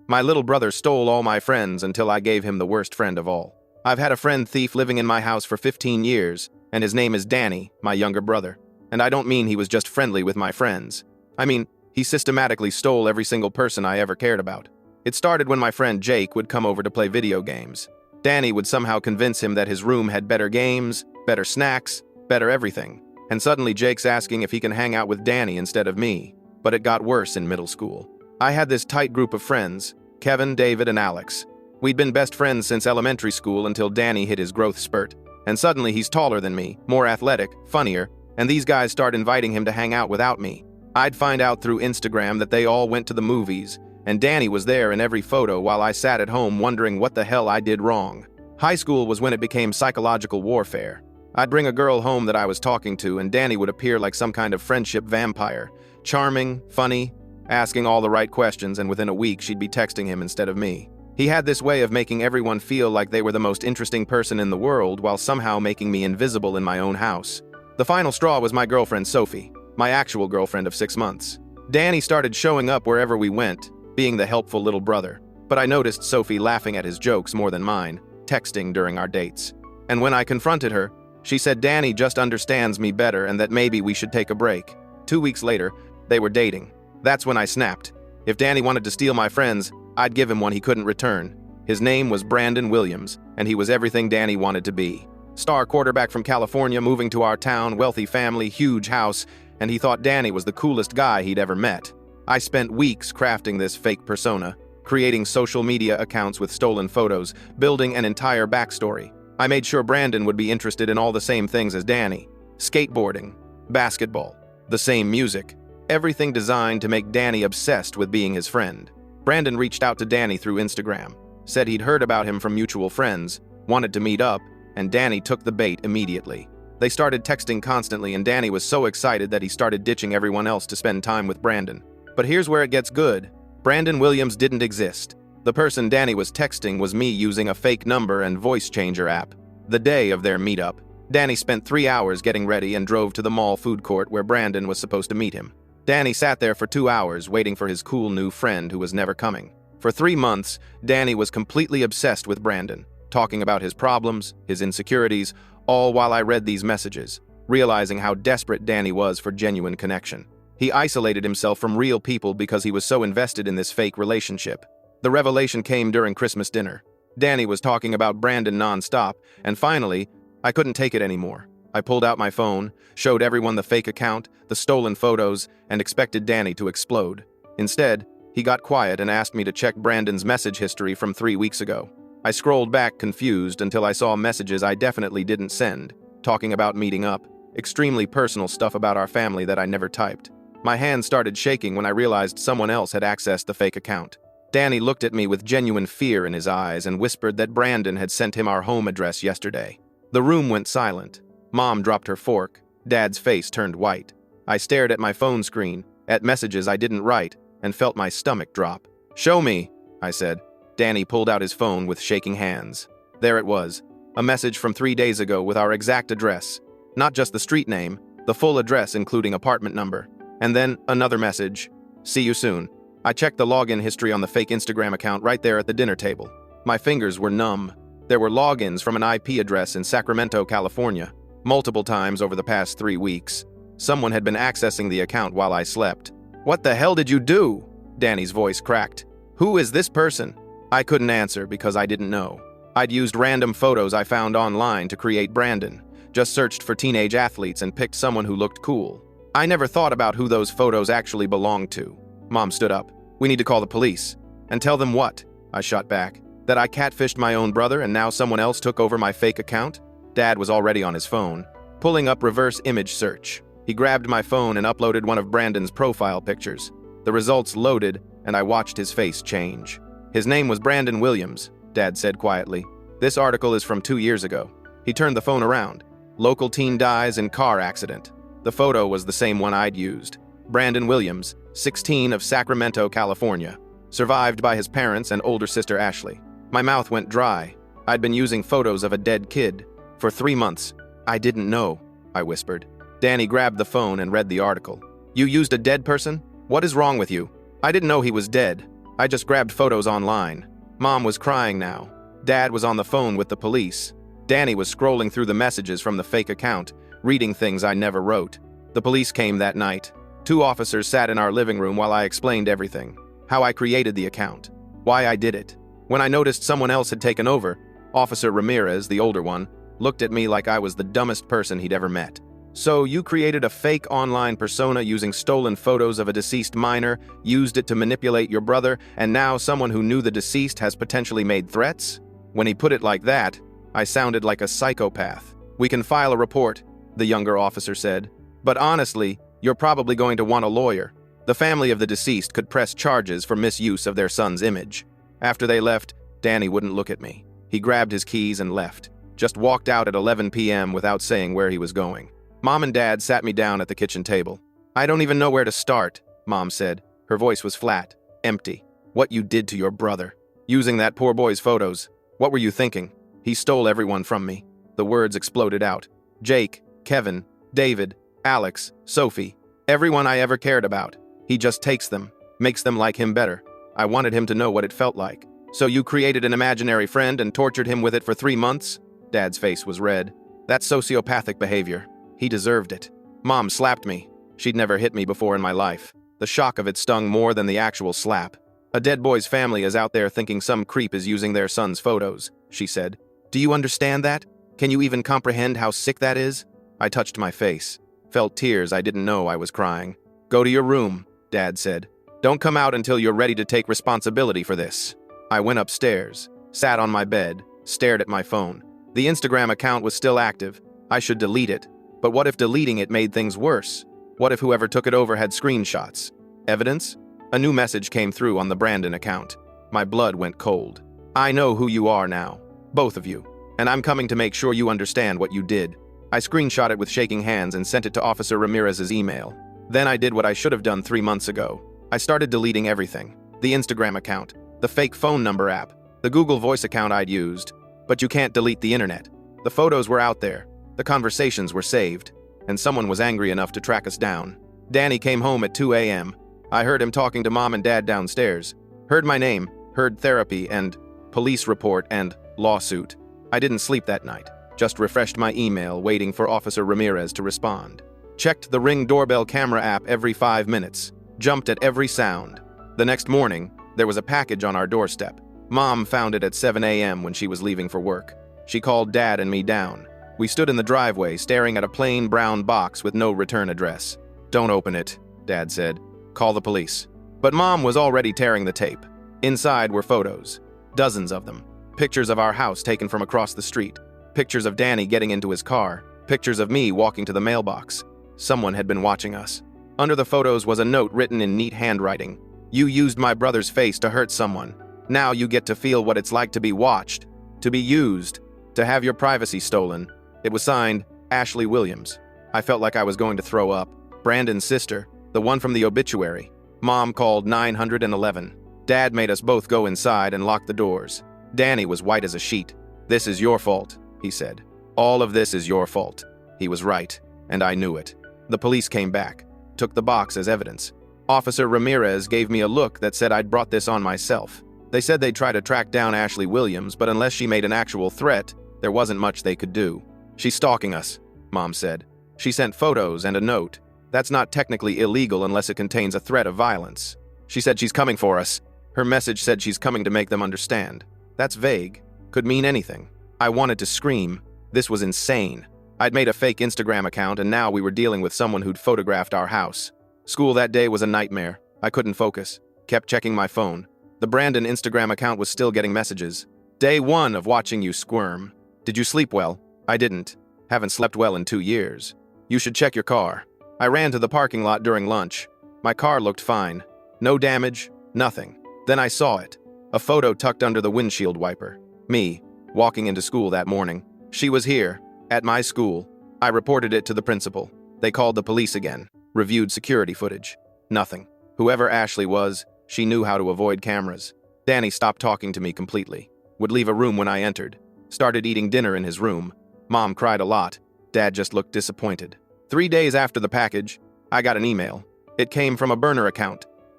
My little brother stole all my friends until I gave him the worst friend of all. I've had a friend thief living in my house for 15 years, and his name is Danny, my younger brother. And I don't mean he was just friendly with my friends. I mean, he systematically stole every single person I ever cared about. It started when my friend Jake would come over to play video games. Danny would somehow convince him that his room had better games, better snacks, better everything. And suddenly Jake's asking if he can hang out with Danny instead of me. But it got worse in middle school. I had this tight group of friends, Kevin, David, and Alex. We'd been best friends since elementary school until Danny hit his growth spurt. And suddenly he's taller than me, more athletic, funnier, and these guys start inviting him to hang out without me. I'd find out through Instagram that they all went to the movies, and Danny was there in every photo while I sat at home wondering what the hell I did wrong. High school was when it became psychological warfare. I'd bring a girl home that I was talking to, and Danny would appear like some kind of friendship vampire. Charming, funny, asking all the right questions, and within a week she'd be texting him instead of me. He had this way of making everyone feel like they were the most interesting person in the world while somehow making me invisible in my own house. The final straw was my girlfriend Sophie, my actual girlfriend of 6 months. Danny started showing up wherever we went, being the helpful little brother. But I noticed Sophie laughing at his jokes more than mine, texting during our dates. And when I confronted her, she said Danny just understands me better and that maybe we should take a break. 2 weeks later, they were dating. That's when I snapped. If Danny wanted to steal my friends, I'd give him one he couldn't return. His name was Brandon Williams, and he was everything Danny wanted to be. Star quarterback from California, moving to our town, wealthy family, huge house, and he thought Danny was the coolest guy he'd ever met. I spent weeks crafting this fake persona, creating social media accounts with stolen photos, building an entire backstory. I made sure Brandon would be interested in all the same things as Danny. Skateboarding, basketball, the same music, everything designed to make Danny obsessed with being his friend. Brandon reached out to Danny through Instagram, said he'd heard about him from mutual friends, wanted to meet up, and Danny took the bait immediately. They started texting constantly, and Danny was so excited that he started ditching everyone else to spend time with Brandon. But here's where it gets good. Brandon Williams didn't exist. The person Danny was texting was me using a fake number and voice changer app. The day of their meetup, Danny spent 3 hours getting ready and drove to the mall food court where Brandon was supposed to meet him. Danny sat there for 2 hours waiting for his cool new friend who was never coming. For 3 months, Danny was completely obsessed with Brandon, talking about his problems, his insecurities, all while I read these messages, realizing how desperate Danny was for genuine connection. He isolated himself from real people because he was so invested in this fake relationship. The revelation came during Christmas dinner. Danny was talking about Brandon nonstop, and finally, I couldn't take it anymore. I pulled out my phone, showed everyone the fake account, the stolen photos, and expected Danny to explode. Instead, he got quiet and asked me to check Brandon's message history from 3 weeks ago. I scrolled back confused until I saw messages I definitely didn't send, talking about meeting up, extremely personal stuff about our family that I never typed. My hands started shaking when I realized someone else had accessed the fake account. Danny looked at me with genuine fear in his eyes and whispered that Brandon had sent him our home address yesterday. The room went silent. Mom dropped her fork. Dad's face turned white. I stared at my phone screen, at messages I didn't write, and felt my stomach drop. "Show me," I said. Danny pulled out his phone with shaking hands. There it was, a message from 3 days ago with our exact address. Not just the street name, the full address including apartment number. And then another message. "See you soon." I checked the login history on the fake Instagram account right there at the dinner table. My fingers were numb. There were logins from an IP address in Sacramento, California. Multiple times over the past 3 weeks. Someone had been accessing the account while I slept. "What the hell did you do?" Danny's voice cracked. "Who is this person?" I couldn't answer because I didn't know. I'd used random photos I found online to create Brandon, just searched for teenage athletes and picked someone who looked cool. I never thought about who those photos actually belonged to. Mom stood up. "We need to call the police." "And tell them what?" I shot back. "That I catfished my own brother and now someone else took over my fake account?" Dad was already on his phone, pulling up reverse image search. He grabbed my phone and uploaded one of Brandon's profile pictures. The results loaded, and I watched his face change. "His name was Brandon Williams," Dad said quietly. "This article is from 2 years ago." He turned the phone around. "Local teen dies in car accident." The photo was the same one I'd used. Brandon Williams, 16, of Sacramento, California. Survived by his parents and older sister Ashley. My mouth went dry. I'd been using photos of a dead kid. For 3 months. "I didn't know," I whispered. Danny grabbed the phone and read the article. "You used a dead person? What is wrong with you?" "I didn't know he was dead," I just grabbed photos online. Mom was crying now. Dad was on the phone with the police. Danny was scrolling through the messages from the fake account, reading things I never wrote. The police came that night. 2 officers sat in our living room while I explained everything. How I created the account. Why I did it. When I noticed someone else had taken over, Officer Ramirez, the older one, looked at me like I was the dumbest person he'd ever met. So you created a fake online persona using stolen photos of a deceased minor, used it to manipulate your brother, and now someone who knew the deceased has potentially made threats? When he put it like that, I sounded like a psychopath. We can file a report, the younger officer said. But honestly, you're probably going to want a lawyer. The family of the deceased could press charges for misuse of their son's image. After they left, Danny wouldn't look at me. He grabbed his keys and left. Just walked out at 11 p.m. without saying where he was going. Mom and Dad sat me down at the kitchen table. I don't even know where to start, Mom said. Her voice was flat, empty. What you did to your brother. Using that poor boy's photos. What were you thinking? He stole everyone from me. The words exploded out. Jake, Kevin, David, Alex, Sophie. Everyone I ever cared about. He just takes them, makes them like him better. I wanted him to know what it felt like. So you created an imaginary friend and tortured him with it for 3 months? Dad's face was red. That's sociopathic behavior. He deserved it. Mom slapped me. She'd never hit me before in my life. The shock of it stung more than the actual slap. A dead boy's family is out there thinking some creep is using their son's photos, she said. Do you understand that? Can you even comprehend how sick that is? I touched my face. Felt tears I didn't know I was crying. Go to your room, Dad said. Don't come out until you're ready to take responsibility for this. I went upstairs, sat on my bed, stared at my phone. The Instagram account was still active. I should delete it. But what if deleting it made things worse? What if whoever took it over had screenshots? Evidence? A new message came through on the Brandon account. My blood went cold. I know who you are now. Both of you. And I'm coming to make sure you understand what you did. I screenshot it with shaking hands and sent it to Officer Ramirez's email. Then I did what I should have done 3 months ago. I started deleting everything. The Instagram account, the fake phone number app, the Google Voice account I'd used. But you can't delete the internet. The photos were out there. The conversations were saved. And someone was angry enough to track us down. Danny came home at 2 a.m. I heard him talking to Mom and Dad downstairs. Heard my name, heard therapy and police report and lawsuit. I didn't sleep that night. Just refreshed my email, waiting for Officer Ramirez to respond. Checked the Ring doorbell camera app every 5 minutes. Jumped at every sound. The next morning, there was a package on our doorstep. Mom found it at 7 a.m. when she was leaving for work. She called Dad and me down. We stood in the driveway, staring at a plain brown box with no return address. Don't open it, Dad said. Call the police. But Mom was already tearing the tape. Inside were photos. Dozens of them. Pictures of our house taken from across the street. Pictures of Danny getting into his car. Pictures of me walking to the mailbox. Someone had been watching us. Under the photos was a note written in neat handwriting. You used my brother's face to hurt someone. Now you get to feel what it's like to be watched, to be used, to have your privacy stolen. It was signed, Ashley Williams. I felt like I was going to throw up. Brandon's sister, the one from the obituary. Mom called 911. Dad made us both go inside and lock the doors. Danny was white as a sheet. This is your fault, he said. All of this is your fault. He was right, and I knew it. The police came back, took the box as evidence. Officer Ramirez gave me a look that said I'd brought this on myself. They said they'd try to track down Ashley Williams, but unless she made an actual threat, there wasn't much they could do. She's stalking us, Mom said. She sent photos and a note. That's not technically illegal unless it contains a threat of violence. She said she's coming for us. Her message said she's coming to make them understand. That's vague. Could mean anything. I wanted to scream. This was insane. I'd made a fake Instagram account and now we were dealing with someone who'd photographed our house. School that day was a nightmare. I couldn't focus. Kept checking my phone. The Brandon Instagram account was still getting messages. Day 1 of watching you squirm. Did you sleep well? I didn't. Haven't slept well in 2 years. You should check your car. I ran to the parking lot during lunch. My car looked fine. No damage, nothing. Then I saw it. A photo tucked under the windshield wiper. Me, walking into school that morning. She was here, at my school. I reported it to the principal. They called the police again. Reviewed security footage. Nothing. Whoever Ashley was, she knew how to avoid cameras. Danny stopped talking to me completely. Would leave a room when I entered. Started eating dinner in his room. Mom cried a lot. Dad just looked disappointed. 3 days after the package, I got an email. It came from a burner account.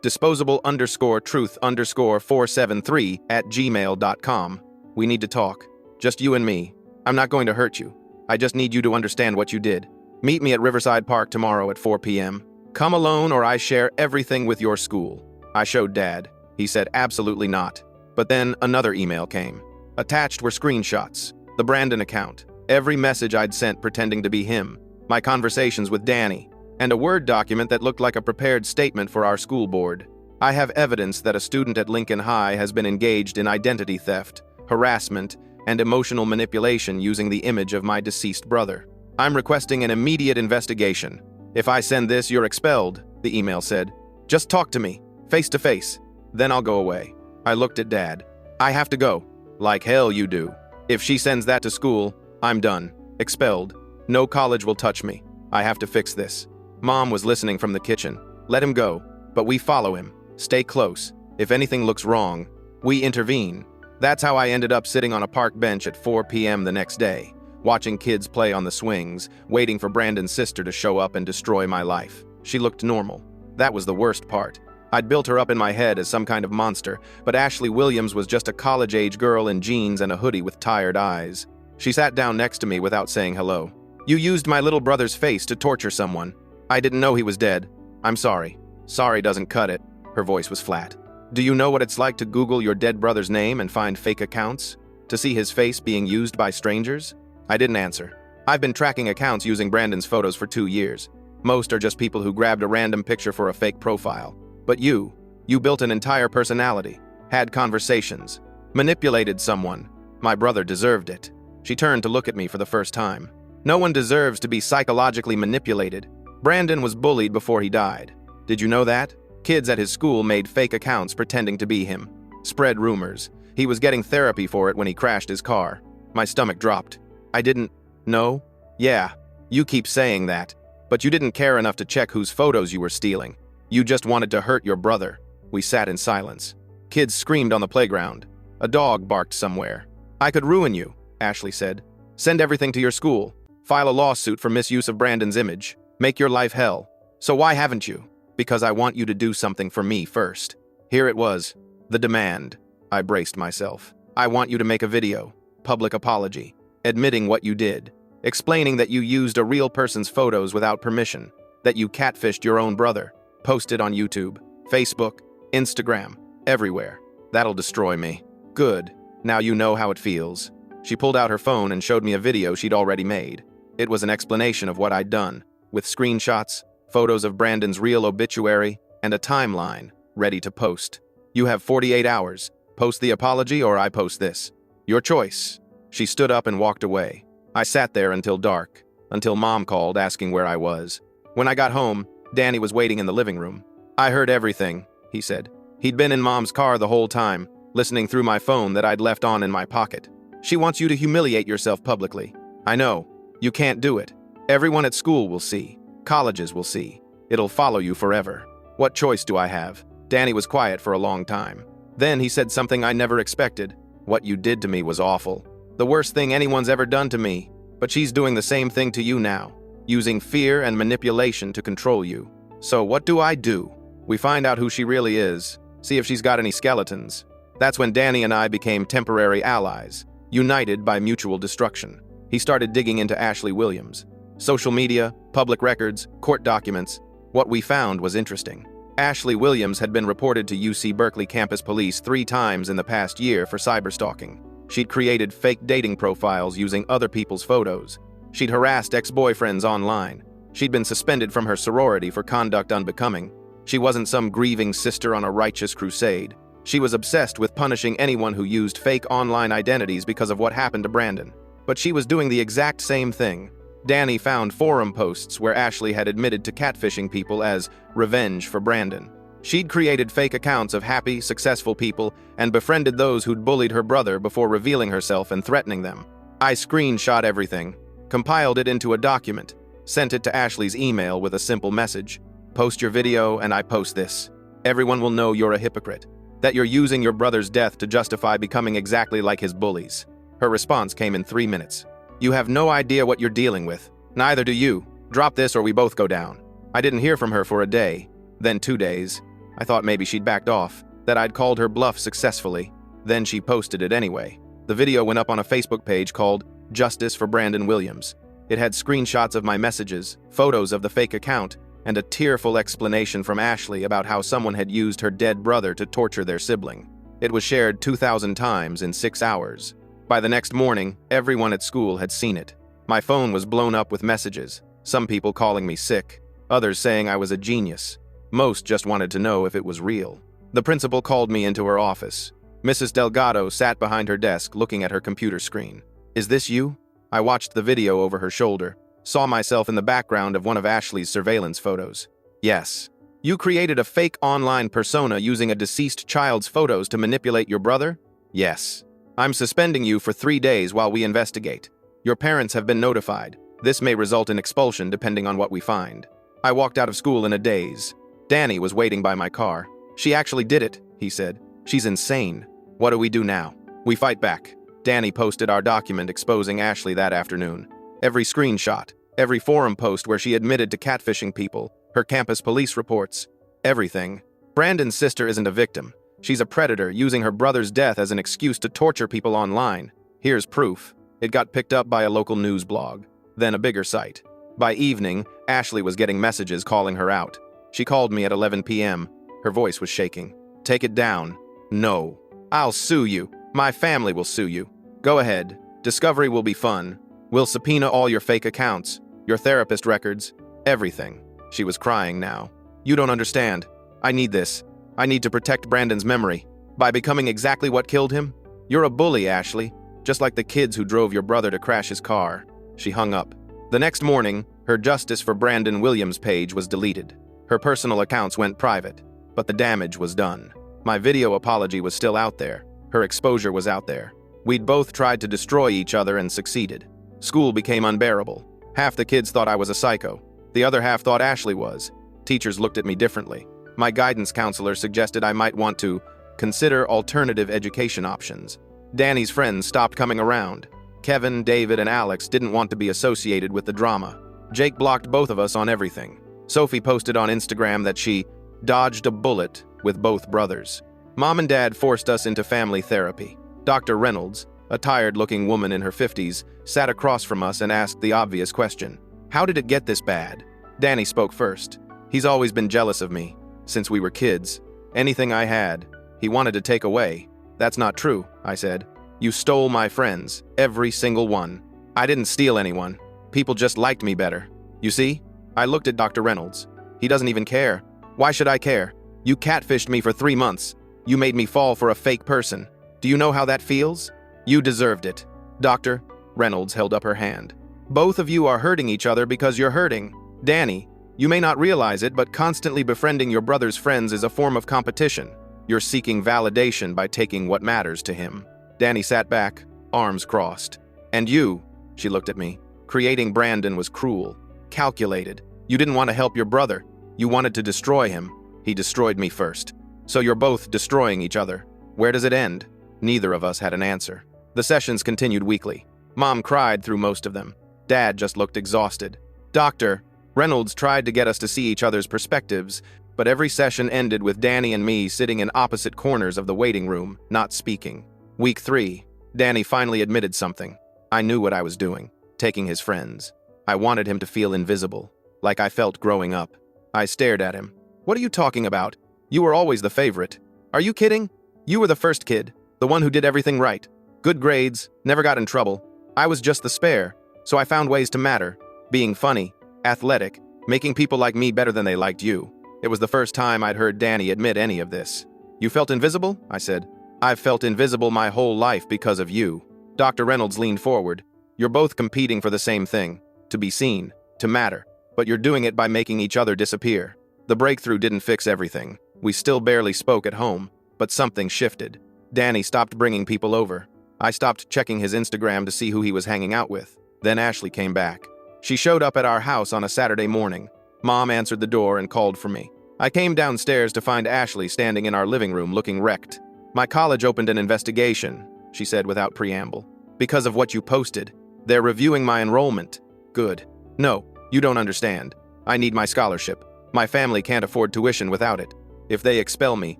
disposable_truth_473@gmail.com. We need to talk. Just you and me. I'm not going to hurt you. I just need you to understand what you did. Meet me at Riverside Park tomorrow at 4 p.m. Come alone or I share everything with your school. I showed Dad. He said absolutely not. But then another email came. Attached were screenshots, the Brandon account, every message I'd sent pretending to be him, my conversations with Danny, and a Word document that looked like a prepared statement for our school board. I have evidence that a student at Lincoln High has been engaged in identity theft, harassment, and emotional manipulation using the image of my deceased brother. I'm requesting an immediate investigation. If I send this, you're expelled, the email said. Just talk to me, face to face. Then I'll go away. I looked at Dad. I have to go. Like hell you do. If she sends that to school, I'm done. Expelled. No college will touch me. I have to fix this. Mom was listening from the kitchen. Let him go, but we follow him. Stay close. If anything looks wrong, we intervene. That's how I ended up sitting on a park bench at 4 p.m. the next day, watching kids play on the swings, waiting for Brandon's sister to show up and destroy my life. She looked normal. That was the worst part. I'd built her up in my head as some kind of monster, but Ashley Williams was just a college-age girl in jeans and a hoodie with tired eyes. She sat down next to me without saying hello. You used my little brother's face to torture someone. I didn't know he was dead. I'm sorry. Sorry doesn't cut it. Her voice was flat. Do you know what it's like to Google your dead brother's name and find fake accounts? To see his face being used by strangers? I didn't answer. I've been tracking accounts using Brandon's photos for 2 years. Most are just people who grabbed a random picture for a fake profile. But you built an entire personality, had conversations, manipulated someone. My brother deserved it. She turned to look at me for the first time. No one deserves to be psychologically manipulated. Brandon was bullied before he died. Did you know that? Kids at his school made fake accounts pretending to be him. Spread rumors. He was getting therapy for it when he crashed his car. My stomach dropped. I didn't know? Yeah, you keep saying that. But you didn't care enough to check whose photos you were stealing. You just wanted to hurt your brother. We sat in silence. Kids screamed on the playground. A dog barked somewhere. I could ruin you, Ashley said. Send everything to your school. File a lawsuit for misuse of Brandon's image. Make your life hell. So why haven't you? Because I want you to do something for me first. Here it was. The demand. I braced myself. I want you to make a video. Public apology. Admitting what you did. Explaining that you used a real person's photos without permission. That you catfished your own brother. Posted on YouTube, Facebook, Instagram, everywhere. That'll destroy me. Good. Now you know how it feels. She pulled out her phone and showed me a video she'd already made. It was an explanation of what I'd done, with screenshots, photos of Brandon's real obituary, and a timeline, ready to post. You have 48 hours. Post the apology or I post this. Your choice. She stood up and walked away. I sat there until dark, until Mom called asking where I was. When I got home, Danny was waiting in the living room. I heard everything, he said. He'd been in Mom's car the whole time, listening through my phone that I'd left on in my pocket. She wants you to humiliate yourself publicly. I know. You can't do it. Everyone at school will see. Colleges will see. It'll follow you forever. What choice do I have? Danny was quiet for a long time. Then he said something I never expected. What you did to me was awful. The worst thing anyone's ever done to me. But she's doing the same thing to you now. Using fear and manipulation to control you. So what do? We find out who she really is, see if she's got any skeletons. That's when Danny and I became temporary allies, united by mutual destruction. He started digging into Ashley Williams. Social media, public records, court documents. What we found was interesting. Ashley Williams had been reported to UC Berkeley campus police 3 times in the past year for cyberstalking. She'd created fake dating profiles using other people's photos. She'd harassed ex-boyfriends online. She'd been suspended from her sorority for conduct unbecoming. She wasn't some grieving sister on a righteous crusade. She was obsessed with punishing anyone who used fake online identities because of what happened to Brandon. But she was doing the exact same thing. Danny found forum posts where Ashley had admitted to catfishing people as revenge for Brandon. She'd created fake accounts of happy, successful people and befriended those who'd bullied her brother before revealing herself and threatening them. I screenshot everything, compiled it into a document, sent it to Ashley's email with a simple message. Post your video and I post this. Everyone will know you're a hypocrite, that you're using your brother's death to justify becoming exactly like his bullies. Her response came in 3 minutes. You have no idea what you're dealing with. Neither do you. Drop this or we both go down. I didn't hear from her for a day, then 2 days. I thought maybe she'd backed off, that I'd called her bluff successfully. Then she posted it anyway. The video went up on a Facebook page called Justice for Brandon Williams. It had screenshots of my messages, photos of the fake account, and a tearful explanation from Ashley about how someone had used her dead brother to torture their sibling. It was shared 2,000 times in 6 hours. By the next morning, everyone at school had seen it. My phone was blown up with messages, some people calling me sick, others saying I was a genius. Most just wanted to know if it was real. The principal called me into her office. Mrs. Delgado sat behind her desk looking at her computer screen. "Is this you?" I watched the video over her shoulder, saw myself in the background of one of Ashley's surveillance photos. "Yes. You created a fake online persona using a deceased child's photos to manipulate your brother?" "Yes. I'm suspending you for 3 days while we investigate. Your parents have been notified. This may result in expulsion depending on what we find." I walked out of school in a daze. Danny was waiting by my car. "She actually did it," he said. "She's insane. What do we do now?" "We fight back." Danny posted our document exposing Ashley that afternoon. Every screenshot, every forum post where she admitted to catfishing people, her campus police reports, everything. Brandon's sister isn't a victim. She's a predator using her brother's death as an excuse to torture people online. Here's proof. It got picked up by a local news blog, then a bigger site. By evening, Ashley was getting messages calling her out. She called me at 11 p.m. Her voice was shaking. "Take it down." "No. I'll sue you. My family will sue you. Go ahead. Discovery will be fun. We'll subpoena all your fake accounts, your therapist records, everything." She was crying now. "You don't understand. I need this. I need to protect Brandon's memory. By becoming exactly what killed him? You're a bully, Ashley. Just like the kids who drove your brother to crash his car." She hung up. The next morning, her Justice for Brandon Williams page was deleted. Her personal accounts went private, but the damage was done. My video apology was still out there. Her exposure was out there. We'd both tried to destroy each other and succeeded. School became unbearable. Half the kids thought I was a psycho. The other half thought Ashley was. Teachers looked at me differently. My guidance counselor suggested I might want to consider alternative education options. Danny's friends stopped coming around. Kevin, David, and Alex didn't want to be associated with the drama. Jake blocked both of us on everything. Sophie posted on Instagram that she dodged a bullet with both brothers. Mom and Dad forced us into family therapy. Dr. Reynolds, a tired-looking woman in her 50s, sat across from us and asked the obvious question. "How did it get this bad?" Danny spoke first. "He's always been jealous of me, since we were kids. Anything I had, he wanted to take away." "That's not true," I said. "You stole my friends, every single one." "I didn't steal anyone. People just liked me better. You see?" I looked at Dr. Reynolds. "He doesn't even care. Why should I care? You catfished me for 3 months. You made me fall for a fake person. Do you know how that feels? You deserved it." "Doctor," Reynolds held up her hand. "Both of you are hurting each other because you're hurting. Danny, you may not realize it, but constantly befriending your brother's friends is a form of competition. You're seeking validation by taking what matters to him." Danny sat back, arms crossed. "And you," she looked at me, "creating Brandon was cruel, calculated. You didn't want to help your brother. You wanted to destroy him. He destroyed me first. So you're both destroying each other. Where does it end?" Neither of us had an answer. The sessions continued weekly. Mom cried through most of them. Dad just looked exhausted. Dr. Reynolds tried to get us to see each other's perspectives, but every session ended with Danny and me sitting in opposite corners of the waiting room, not speaking. Week 3, Danny finally admitted something. I knew what I was doing, taking his friends. I wanted him to feel invisible, like I felt growing up. I stared at him. "What are you talking about? You were always the favorite. Are you kidding? You were the first kid, the one who did everything right. Good grades, never got in trouble. I was just the spare, so I found ways to matter. Being funny, athletic, making people like me better than they liked you." It was the first time I'd heard Danny admit any of this. "You felt invisible?" I said. "I've felt invisible my whole life because of you." Dr. Reynolds leaned forward. "You're both competing for the same thing, to be seen, to matter, but you're doing it by making each other disappear." The breakthrough didn't fix everything. We still barely spoke at home, but something shifted. Danny stopped bringing people over. I stopped checking his Instagram to see who he was hanging out with. Then Ashley came back. She showed up at our house on a Saturday morning. Mom answered the door and called for me. I came downstairs to find Ashley standing in our living room looking wrecked. "My college opened an investigation," she said without preamble. "Because of what you posted. They're reviewing my enrollment." "Good. No, you don't understand. I need my scholarship. My family can't afford tuition without it." If they expel me,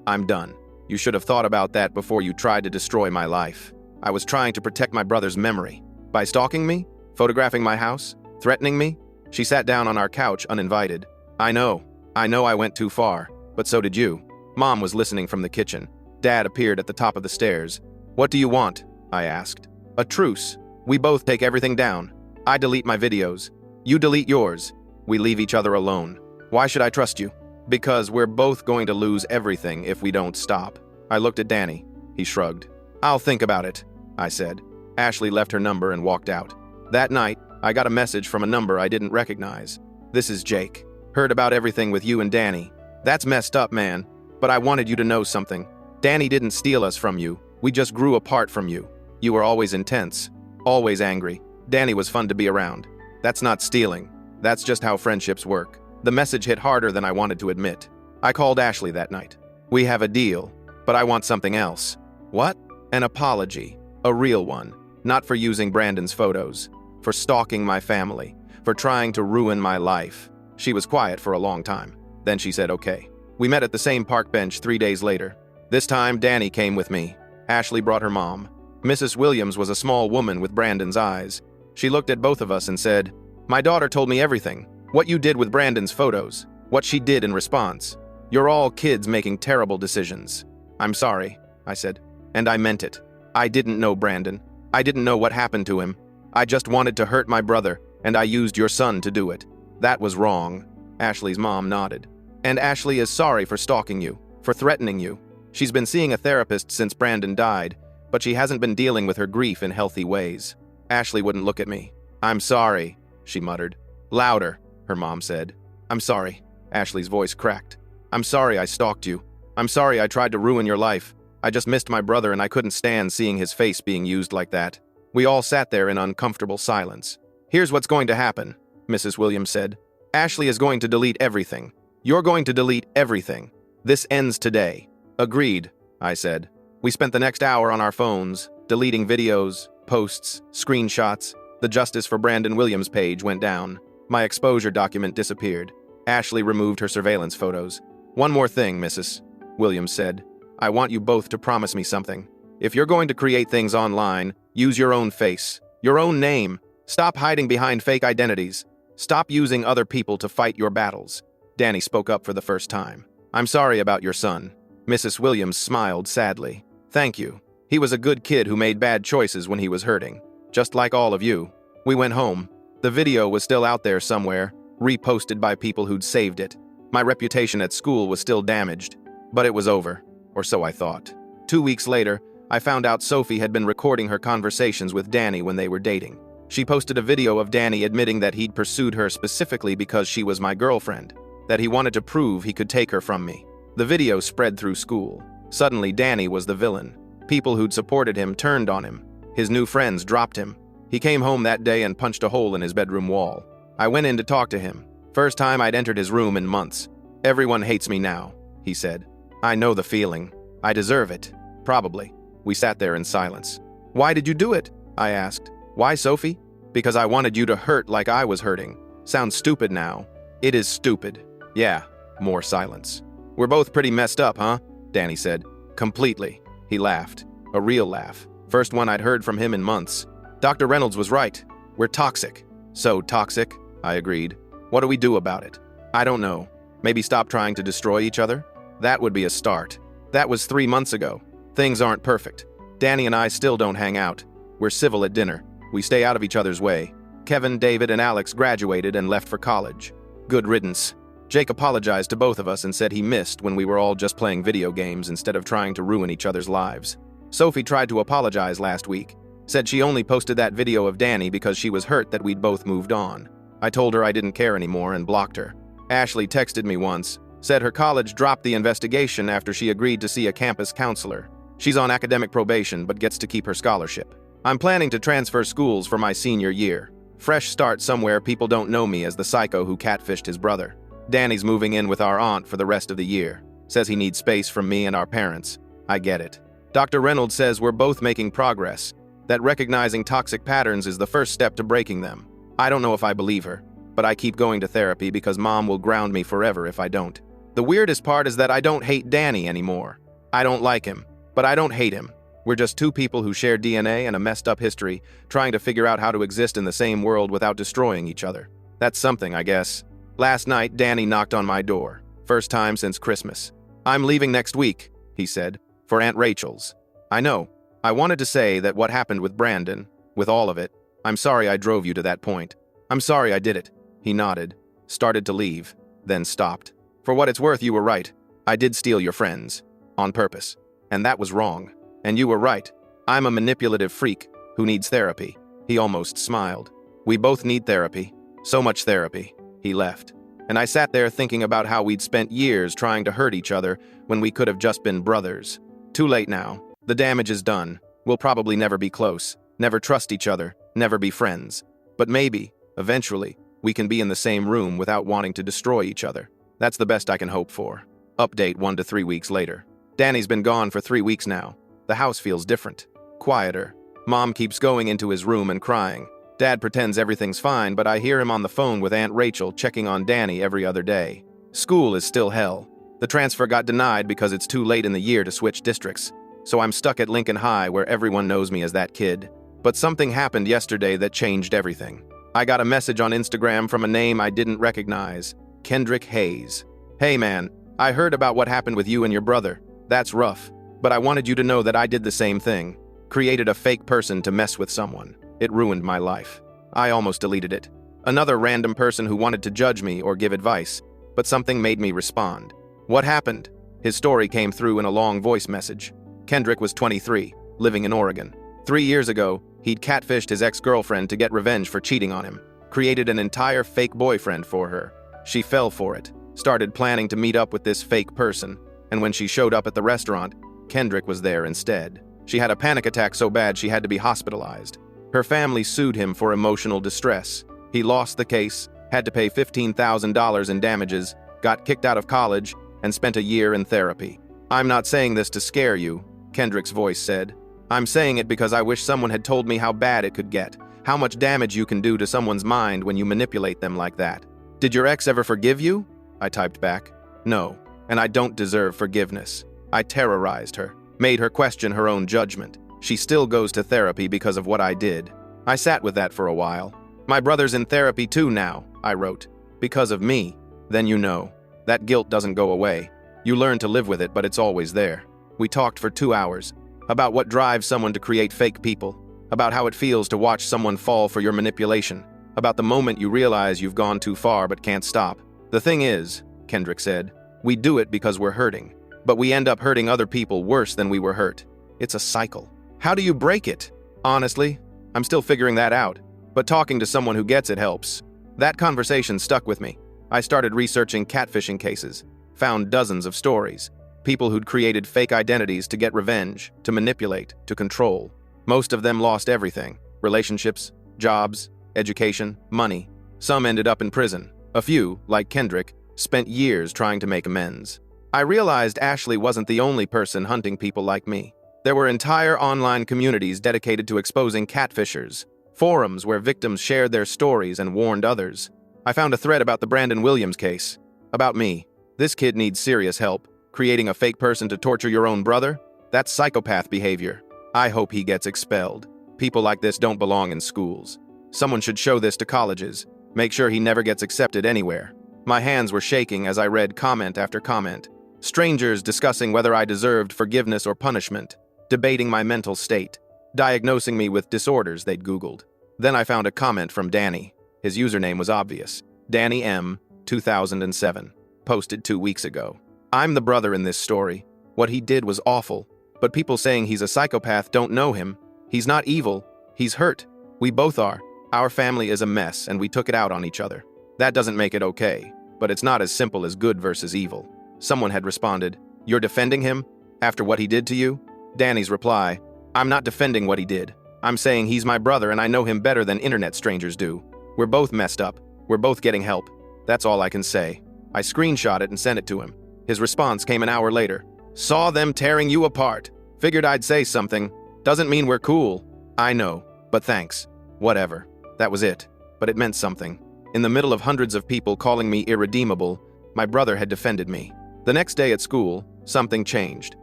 I'm done. You should have thought about that before you tried to destroy my life. I was trying to protect my brother's memory. By stalking me? Photographing my house? Threatening me? She sat down on our couch uninvited. I know I went too far, but so did you. Mom was listening from the kitchen. Dad appeared at the top of the stairs. What do you want? I asked. A truce. We both take everything down. I delete my videos. You delete yours. We leave each other alone. Why should I trust you? Because we're both going to lose everything if we don't stop. I looked at Danny. He shrugged. I'll think about it, I said. Ashley left her number and walked out. That night, I got a message from a number I didn't recognize. This is Jake. Heard about everything with you and Danny. That's messed up, man. But I wanted you to know something. Danny didn't steal us from you. We just grew apart from you. You were always intense. Always angry. Danny was fun to be around. That's not stealing. That's just how friendships work. The message hit harder than I wanted to admit. I called Ashley that night. We have a deal, but I want something else. What? An apology. A real one. Not for using Brandon's photos. For stalking my family. For trying to ruin my life. She was quiet for a long time. Then she said okay. We met at the same park bench 3 days later. This time, Danny came with me. Ashley brought her mom. Mrs. Williams was a small woman with Brandon's eyes. She looked at both of us and said, "My daughter told me everything. What you did with Brandon's photos. What she did in response. You're all kids making terrible decisions." "I'm sorry," I said. And I meant it. I didn't know Brandon. I didn't know what happened to him. I just wanted to hurt my brother, and I used your son to do it. That was wrong. Ashley's mom nodded. And Ashley is sorry for stalking you, for threatening you. She's been seeing a therapist since Brandon died, but she hasn't been dealing with her grief in healthy ways. Ashley wouldn't look at me. "I'm sorry," she muttered. "Louder," her mom said. "I'm sorry." Ashley's voice cracked. "I'm sorry I stalked you. I'm sorry I tried to ruin your life. I just missed my brother and I couldn't stand seeing his face being used like that." We all sat there in uncomfortable silence. "Here's what's going to happen," Mrs. Williams said. "Ashley is going to delete everything. You're going to delete everything. This ends today." "Agreed," I said. We spent the next hour on our phones, deleting videos, posts, screenshots. The Justice for Brandon Williams page went down. My exposure document disappeared. Ashley removed her surveillance photos. "One more thing, Mrs. Williams said. I want you both to promise me something. If you're going to create things online, use your own face, your own name. Stop hiding behind fake identities. Stop using other people to fight your battles." Danny spoke up for the first time. "I'm sorry about your son." Mrs. Williams smiled sadly. "Thank you. He was a good kid who made bad choices when he was hurting. Just like all of you." We went home. The video was still out there somewhere, reposted by people who'd saved it. My reputation at school was still damaged. But it was over, or so I thought. 2 weeks later, I found out Sophie had been recording her conversations with Danny when they were dating. She posted a video of Danny admitting that he'd pursued her specifically because she was my girlfriend, that he wanted to prove he could take her from me. The video spread through school. Suddenly, Danny was the villain. People who'd supported him turned on him. His new friends dropped him. He came home that day and punched a hole in his bedroom wall. I went in to talk to him. First time I'd entered his room in months. "Everyone hates me now," he said. "I know the feeling. I deserve it. Probably." We sat there in silence. "Why did you do it?" I asked. "Why, Sophie?" "Because I wanted you to hurt like I was hurting." "Sounds stupid now." "It is stupid." "Yeah." More silence. "We're both pretty messed up, huh?" Danny said. "Completely." He laughed. A real laugh. First one I'd heard from him in months. "Dr. Reynolds was right. We're toxic." "So toxic?" I agreed. "What do we do about it?" "I don't know. Maybe stop trying to destroy each other?" "That would be a start." "That was 3 months ago. Things aren't perfect. Danny and I still don't hang out. We're civil at dinner. We stay out of each other's way. Kevin, David, and Alex graduated and left for college. Good riddance." Jake apologized to both of us and said he missed when we were all just playing video games instead of trying to ruin each other's lives. Sophie tried to apologize last week. Said she only posted that video of Danny because she was hurt that we'd both moved on. I told her I didn't care anymore and blocked her. Ashley texted me once. Said her college dropped the investigation after she agreed to see a campus counselor. She's on academic probation but gets to keep her scholarship. I'm planning to transfer schools for my senior year. Fresh start somewhere people don't know me as the psycho who catfished his brother. Danny's moving in with our aunt for the rest of the year. Says he needs space from me and our parents. I get it. Dr. Reynolds says we're both making progress. That recognizing toxic patterns is the first step to breaking them. I don't know if I believe her, but I keep going to therapy because Mom will ground me forever if I don't. The weirdest part is that I don't hate Danny anymore. I don't like him, but I don't hate him. We're just two people who share DNA and a messed up history, trying to figure out how to exist in the same world without destroying each other. That's something, I guess. Last night, Danny knocked on my door. First time since Christmas. "I'm leaving next week," he said, "for Aunt Rachel's." I know. I wanted to say that what happened with Brandon, with all of it, I'm sorry I drove you to that point. I'm sorry I did it. He nodded, started to leave, then stopped. "For what it's worth, you were right. I did steal your friends. On purpose. And that was wrong. And you were right. I'm a manipulative freak who needs therapy." He almost smiled. "We both need therapy. So much therapy." He left. And I sat there thinking about how we'd spent years trying to hurt each other when we could have just been brothers. Too late now. The damage is done. We'll probably never be close, never trust each other, never be friends. But maybe, eventually, we can be in the same room without wanting to destroy each other. That's the best I can hope for. Update 1 to 3 weeks later. Danny's been gone for 3 weeks now. The house feels different. Quieter. Mom keeps going into his room and crying. Dad pretends everything's fine, but I hear him on the phone with Aunt Rachel checking on Danny every other day. School is still hell. The transfer got denied because it's too late in the year to switch districts. So I'm stuck at Lincoln High where everyone knows me as that kid. But something happened yesterday that changed everything. I got a message on Instagram from a name I didn't recognize. Kendrick Hayes. "Hey man, I heard about what happened with you and your brother. That's rough. But I wanted you to know that I did the same thing. Created a fake person to mess with someone. It ruined my life. I almost deleted it. Another random person who wanted to judge me or give advice. But something made me respond. What happened?" His story came through in a long voice message. Kendrick was 23, living in Oregon. 3 years ago, he'd catfished his ex-girlfriend to get revenge for cheating on him. Created an entire fake boyfriend for her. She fell for it. Started planning to meet up with this fake person. And when she showed up at the restaurant, Kendrick was there instead. She had a panic attack so bad she had to be hospitalized. Her family sued him for emotional distress. He lost the case, had to pay $15,000 in damages, got kicked out of college, and spent a year in therapy. "I'm not saying this to scare you," Kendrick's voice said. "I'm saying it because I wish someone had told me how bad it could get, how much damage you can do to someone's mind when you manipulate them like that." "Did your ex ever forgive you?" I typed back. "No, and I don't deserve forgiveness. I terrorized her, made her question her own judgment. She still goes to therapy because of what I did." I sat with that for a while. "My brother's in therapy too now," I wrote. "Because of me. Then you know. That guilt doesn't go away. You learn to live with it, but it's always there." We talked for 2 hours. About what drives someone to create fake people. About how it feels to watch someone fall for your manipulation. About the moment you realize you've gone too far but can't stop. "The thing is," Kendrick said, "we do it because we're hurting. But we end up hurting other people worse than we were hurt. It's a cycle. How do you break it?" Honestly, I'm still figuring that out. But talking to someone who gets it helps. That conversation stuck with me. I started researching catfishing cases. Found dozens of stories. People who'd created fake identities to get revenge, to manipulate, to control. Most of them lost everything. Relationships, jobs, education, money. Some ended up in prison. A few, like Kendrick, spent years trying to make amends. I realized Ashley wasn't the only person hunting people like me. There were entire online communities dedicated to exposing catfishers. Forums where victims shared their stories and warned others. I found a thread about the Brandon Williams case. About me. This kid needs serious help. Creating a fake person to torture your own brother? That's psychopath behavior. I hope he gets expelled. People like this don't belong in schools. Someone should show this to colleges. Make sure he never gets accepted anywhere. My hands were shaking as I read comment after comment. Strangers discussing whether I deserved forgiveness or punishment. Debating my mental state. Diagnosing me with disorders they'd Googled. Then I found a comment from Danny. His username was obvious. Danny M. 2007. Posted 2 weeks ago. "I'm the brother in this story. What he did was awful. But people saying he's a psychopath don't know him. He's not evil. He's hurt. We both are. Our family is a mess and we took it out on each other. That doesn't make it okay. But it's not as simple as good versus evil." Someone had responded, "You're defending him? After what he did to you?" Danny's reply, "I'm not defending what he did. I'm saying he's my brother and I know him better than internet strangers do. We're both messed up. We're both getting help. That's all I can say." I screenshot it and sent it to him. His response came an hour later. "Saw them tearing you apart. Figured I'd say something. Doesn't mean we're cool. I know, but thanks. Whatever." That was it. But it meant something. In the middle of hundreds of people calling me irredeemable, my brother had defended me. The next day at school, something changed.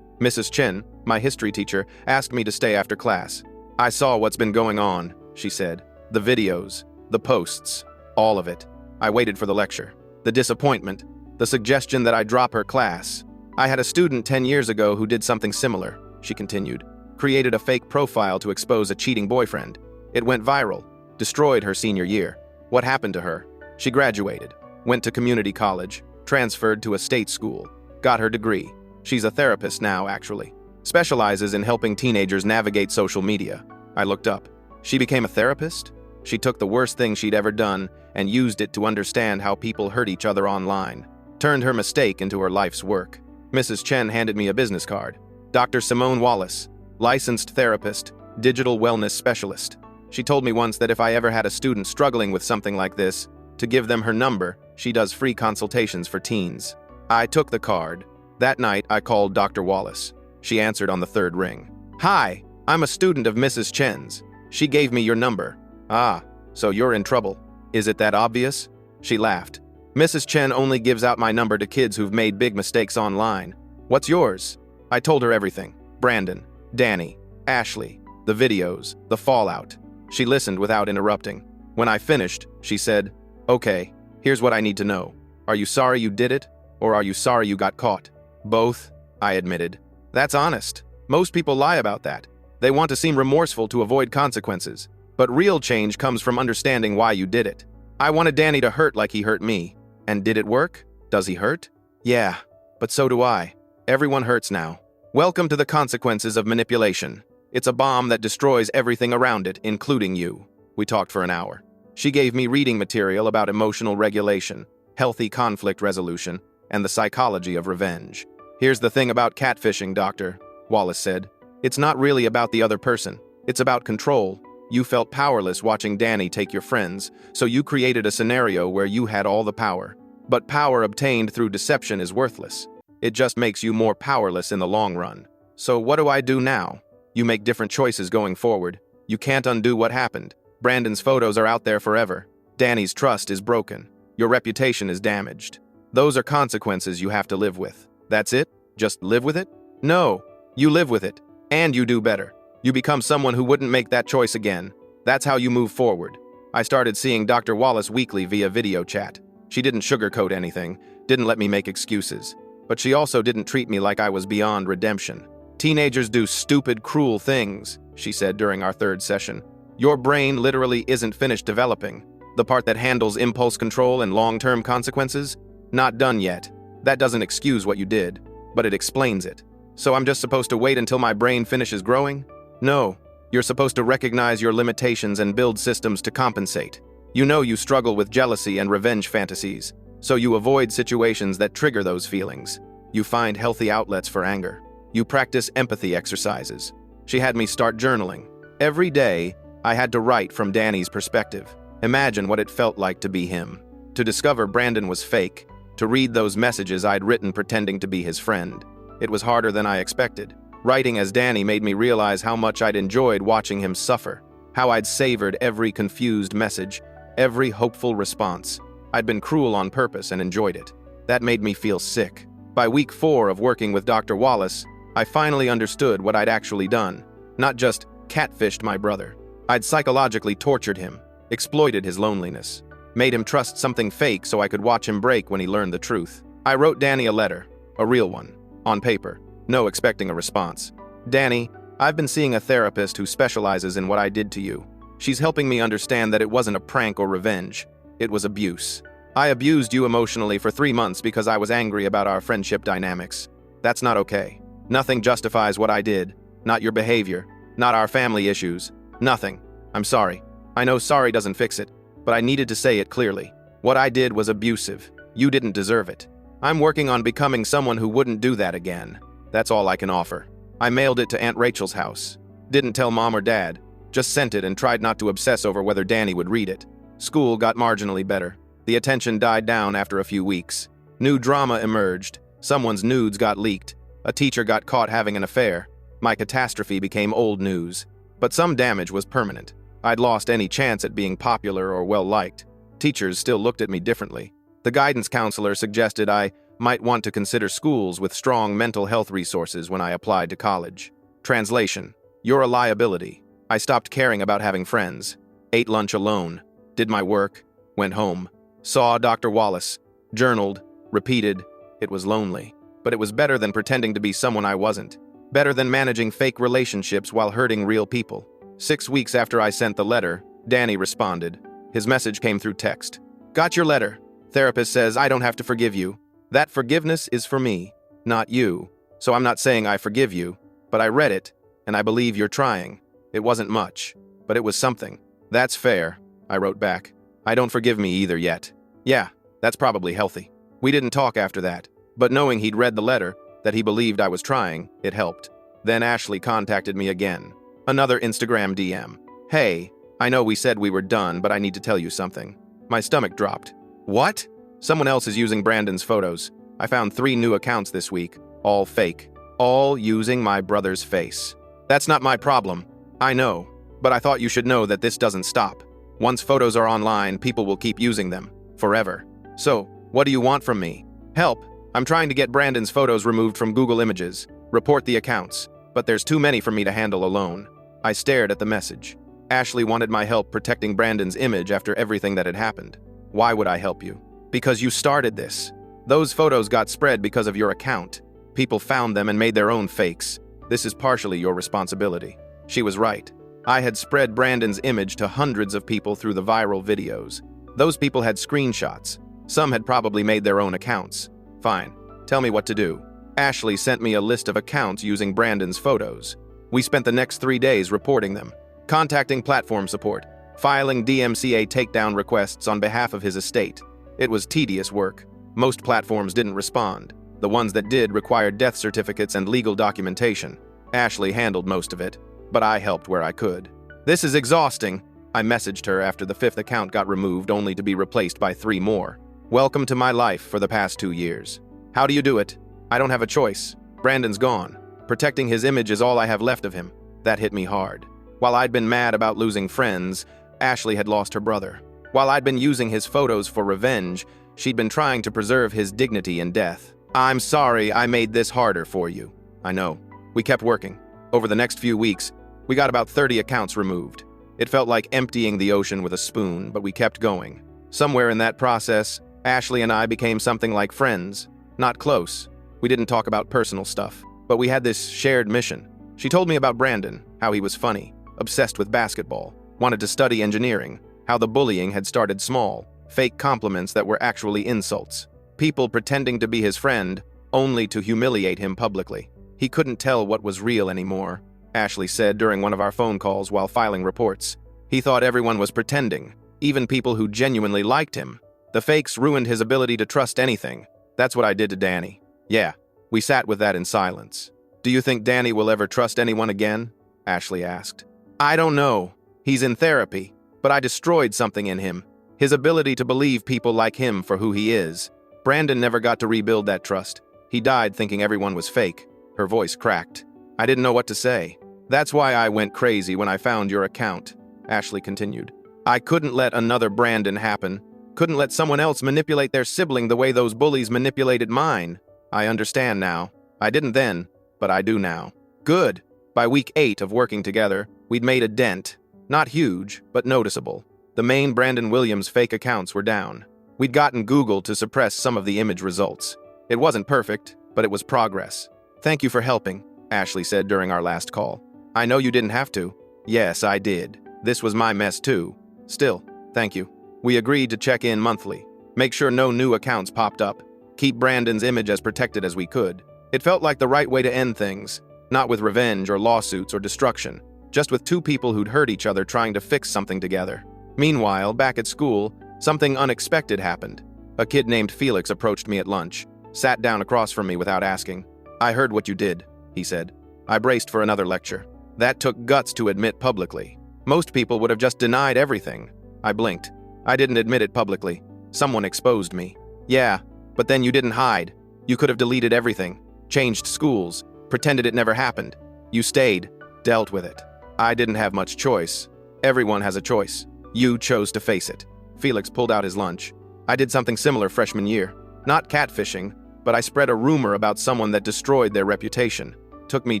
Mrs. Chen, my history teacher, asked me to stay after class. I saw what's been going on, she said. The videos, the posts, all of it. I waited for the lecture. The disappointment, the suggestion that I drop her class. I had a student 10 years ago who did something similar, she continued. Created a fake profile to expose a cheating boyfriend. It went viral, destroyed her senior year. What happened to her? She graduated, went to community college, transferred to a state school, got her degree. She's a therapist now, actually. Specializes in helping teenagers navigate social media. I looked up. She became a therapist? She took the worst thing she'd ever done and used it to understand how people hurt each other online. Turned her mistake into her life's work. Mrs. Chen handed me a business card. Dr. Simone Wallace, licensed therapist, digital wellness specialist. She told me once that if I ever had a student struggling with something like this, to give them her number. She does free consultations for teens. I took the card. That night, I called Dr. Wallace. She answered on the third ring. Hi, I'm a student of Mrs. Chen's. She gave me your number. Ah, so you're in trouble. Is it that obvious? She laughed. Mrs. Chen only gives out my number to kids who've made big mistakes online. What's yours? I told her everything. Brandon, Danny, Ashley, the videos, the fallout. She listened without interrupting. When I finished, she said, Okay, here's what I need to know. Are you sorry you did it, or are you sorry you got caught? Both, I admitted. That's honest. Most people lie about that. They want to seem remorseful to avoid consequences. But real change comes from understanding why you did it. I wanted Danny to hurt like he hurt me. And did it work? Does he hurt? Yeah, but so do I. Everyone hurts now. Welcome to the consequences of manipulation. It's a bomb that destroys everything around it, including you. We talked for an hour. She gave me reading material about emotional regulation, healthy conflict resolution, and the psychology of revenge. Here's the thing about catfishing, Doctor, Wallace said. It's not really about the other person. It's about control. You felt powerless watching Danny take your friends, so you created a scenario where you had all the power. But power obtained through deception is worthless. It just makes you more powerless in the long run. So what do I do now? You make different choices going forward. You can't undo what happened. Brandon's photos are out there forever. Danny's trust is broken. Your reputation is damaged. Those are consequences you have to live with. That's it? Just live with it? No, you live with it. And you do better. You become someone who wouldn't make that choice again. That's how you move forward. I started seeing Dr. Wallace weekly via video chat. She didn't sugarcoat anything, didn't let me make excuses. But she also didn't treat me like I was beyond redemption. Teenagers do stupid, cruel things, she said during our third session. Your brain literally isn't finished developing. The part that handles impulse control and long-term consequences? Not done yet. That doesn't excuse what you did, but it explains it. So I'm just supposed to wait until my brain finishes growing? No. You're supposed to recognize your limitations and build systems to compensate. You know you struggle with jealousy and revenge fantasies, so you avoid situations that trigger those feelings. You find healthy outlets for anger. You practice empathy exercises. She had me start journaling. Every day, I had to write from Danny's perspective. Imagine what it felt like to be him. To discover Brandon was fake. To read those messages I'd written pretending to be his friend. It was harder than I expected. Writing as Danny made me realize how much I'd enjoyed watching him suffer. How I'd savored every confused message, every hopeful response. I'd been cruel on purpose and enjoyed it. That made me feel sick. By week 4 of working with Dr. Wallace, I finally understood what I'd actually done. Not just catfished my brother. I'd psychologically tortured him, exploited his loneliness, made him trust something fake so I could watch him break when he learned the truth. I wrote Danny a letter, a real one, on paper, no expecting a response. Danny, I've been seeing a therapist who specializes in what I did to you. She's helping me understand that it wasn't a prank or revenge. It was abuse. I abused you emotionally for 3 months because I was angry about our friendship dynamics. That's not okay. Nothing justifies what I did. Not your behavior. Not our family issues. Nothing. I'm sorry. I know sorry doesn't fix it, but I needed to say it clearly. What I did was abusive. You didn't deserve it. I'm working on becoming someone who wouldn't do that again. That's all I can offer. I mailed it to Aunt Rachel's house. Didn't tell Mom or Dad. Just sent it and tried not to obsess over whether Danny would read it. School got marginally better. The attention died down after a few weeks. New drama emerged. Someone's nudes got leaked. A teacher got caught having an affair. My catastrophe became old news. But some damage was permanent. I'd lost any chance at being popular or well-liked. Teachers still looked at me differently. The guidance counselor suggested I Might want to consider schools with strong mental health resources when I applied to college. Translation: You're a liability. I stopped caring about having friends. Ate lunch alone. Did my work. Went home. Saw Dr. Wallace. Journaled. Repeated. It was lonely. But it was better than pretending to be someone I wasn't. Better than managing fake relationships while hurting real people. 6 weeks after I sent the letter, Danny responded. His message came through text. Got your letter. Therapist says I don't have to forgive you. That forgiveness is for me, not you. So I'm not saying I forgive you, but I read it, and I believe you're trying. It wasn't much, but it was something. That's fair, I wrote back. I don't forgive me either yet. Yeah, that's probably healthy. We didn't talk after that, but knowing he'd read the letter, that he believed I was trying, it helped. Then Ashley contacted me again. Another Instagram DM. Hey, I know we said we were done, but I need to tell you something. My stomach dropped. What? Someone else is using Brandon's photos. I found 3 new accounts this week, all fake. All using my brother's face. That's not my problem. I know, but I thought you should know that this doesn't stop. Once photos are online, people will keep using them. Forever. So, what do you want from me? Help. I'm trying to get Brandon's photos removed from Google Images. Report the accounts. But there's too many for me to handle alone. I stared at the message. Ashley wanted my help protecting Brandon's image after everything that had happened. Why would I help you? Because you started this. Those photos got spread because of your account. People found them and made their own fakes. This is partially your responsibility. She was right. I had spread Brandon's image to hundreds of people through the viral videos. Those people had screenshots. Some had probably made their own accounts. Fine. Tell me what to do. Ashley sent me a list of accounts using Brandon's photos. We spent the next 3 days reporting them, contacting platform support, filing DMCA takedown requests on behalf of his estate. It was tedious work. Most platforms didn't respond. The ones that did required death certificates and legal documentation. Ashley handled most of it, but I helped where I could. This is exhausting. I messaged her after the 5th account got removed only to be replaced by 3 more. Welcome to my life for the past 2 years. How do you do it? I don't have a choice. Brandon's gone. Protecting his image is all I have left of him. That hit me hard. While I'd been mad about losing friends, Ashley had lost her brother. While I'd been using his photos for revenge, she'd been trying to preserve his dignity in death. I'm sorry I made this harder for you. I know. We kept working. Over the next few weeks, we got about 30 accounts removed. It felt like emptying the ocean with a spoon, but we kept going. Somewhere in that process, Ashley and I became something like friends. Not close. We didn't talk about personal stuff, but we had this shared mission. She told me about Brandon, how he was funny, obsessed with basketball, wanted to study engineering, how the bullying had started small, fake compliments that were actually insults, people pretending to be his friend only to humiliate him publicly. He couldn't tell what was real anymore, Ashley said during one of our phone calls while filing reports. He thought everyone was pretending, even people who genuinely liked him. The fakes ruined his ability to trust anything. That's what I did to Danny. Yeah, we sat with that in silence. Do you think Danny will ever trust anyone again? Ashley asked. I don't know. He's in therapy, but I destroyed something in him. His ability to believe people like him for who he is. Brandon never got to rebuild that trust. He died thinking everyone was fake. Her voice cracked. I didn't know what to say. That's why I went crazy when I found your account, Ashley continued. I couldn't let another Brandon happen. Couldn't let someone else manipulate their sibling the way those bullies manipulated mine. I understand now. I didn't then, but I do now. Good. By week 8 of working together, we'd made a dent. Not huge, but noticeable. The main Brandon Williams fake accounts were down. We'd gotten Google to suppress some of the image results. It wasn't perfect, but it was progress. Thank you for helping, Ashley said during our last call. I know you didn't have to. Yes, I did. This was my mess too. Still, thank you. We agreed to check in monthly. Make sure no new accounts popped up. Keep Brandon's image as protected as we could. It felt like the right way to end things. Not with revenge or lawsuits or destruction. Just with 2 people who'd hurt each other trying to fix something together. Meanwhile, back at school, something unexpected happened. A kid named Felix approached me at lunch, sat down across from me without asking. I heard what you did, he said. I braced for another lecture. That took guts to admit publicly. Most people would have just denied everything. I blinked. I didn't admit it publicly. Someone exposed me. Yeah, but then you didn't hide. You could have deleted everything, changed schools, pretended it never happened. You stayed, dealt with it. I didn't have much choice. Everyone has a choice. You chose to face it. Felix pulled out his lunch. I did something similar freshman year. Not catfishing, but I spread a rumor about someone that destroyed their reputation. Took me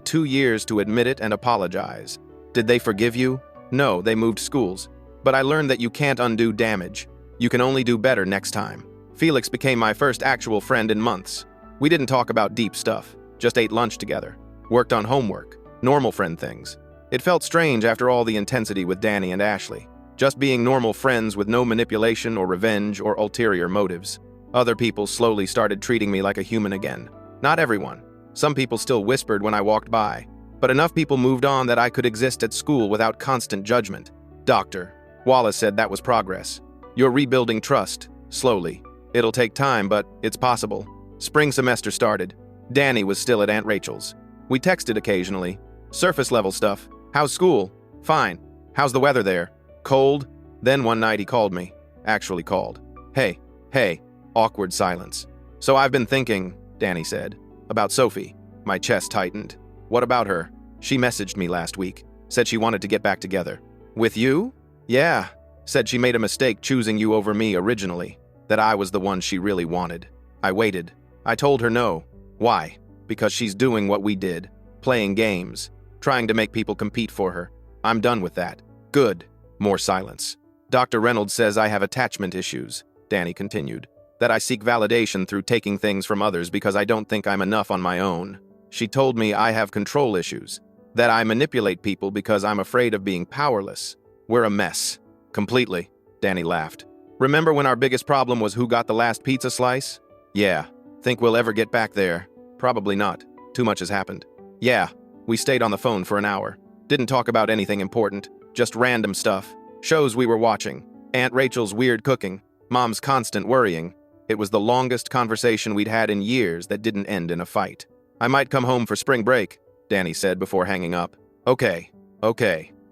2 years to admit it and apologize. Did they forgive you? No, they moved schools. But I learned that you can't undo damage. You can only do better next time. Felix became my first actual friend in months. We didn't talk about deep stuff, just ate lunch together, worked on homework, normal friend things. It felt strange after all the intensity with Danny and Ashley. Just being normal friends with no manipulation or revenge or ulterior motives. Other people slowly started treating me like a human again. Not everyone. Some people still whispered when I walked by. But enough people moved on that I could exist at school without constant judgment. Dr. Wallace said that was progress. You're rebuilding trust, slowly. It'll take time, but it's possible. Spring semester started. Danny was still at Aunt Rachel's. We texted occasionally. Surface-level stuff. How's school? Fine. How's the weather there? Cold? Then one night he called me. Actually called. Hey. Awkward silence. So I've been thinking, Danny said, about Sophie. My chest tightened. What about her? She messaged me last week. Said she wanted to get back together. With you? Yeah. Said she made a mistake choosing you over me originally. That I was the one she really wanted. I waited. I told her no. Why? Because she's doing what we did. Playing games. Trying to make people compete for her. I'm done with that. Good. More silence. Dr. Reynolds says I have attachment issues, Danny continued. That I seek validation through taking things from others because I don't think I'm enough on my own. She told me I have control issues. That I manipulate people because I'm afraid of being powerless. We're a mess. Completely. Danny laughed. Remember when our biggest problem was who got the last pizza slice? Yeah. Think we'll ever get back there? Probably not. Too much has happened. Yeah. We stayed on the phone for an hour. Didn't talk about anything important. Just random stuff. Shows we were watching. Aunt Rachel's weird cooking. Mom's constant worrying. It was the longest conversation we'd had in years that didn't end in a fight. I might come home for spring break, Danny said before hanging up. Okay.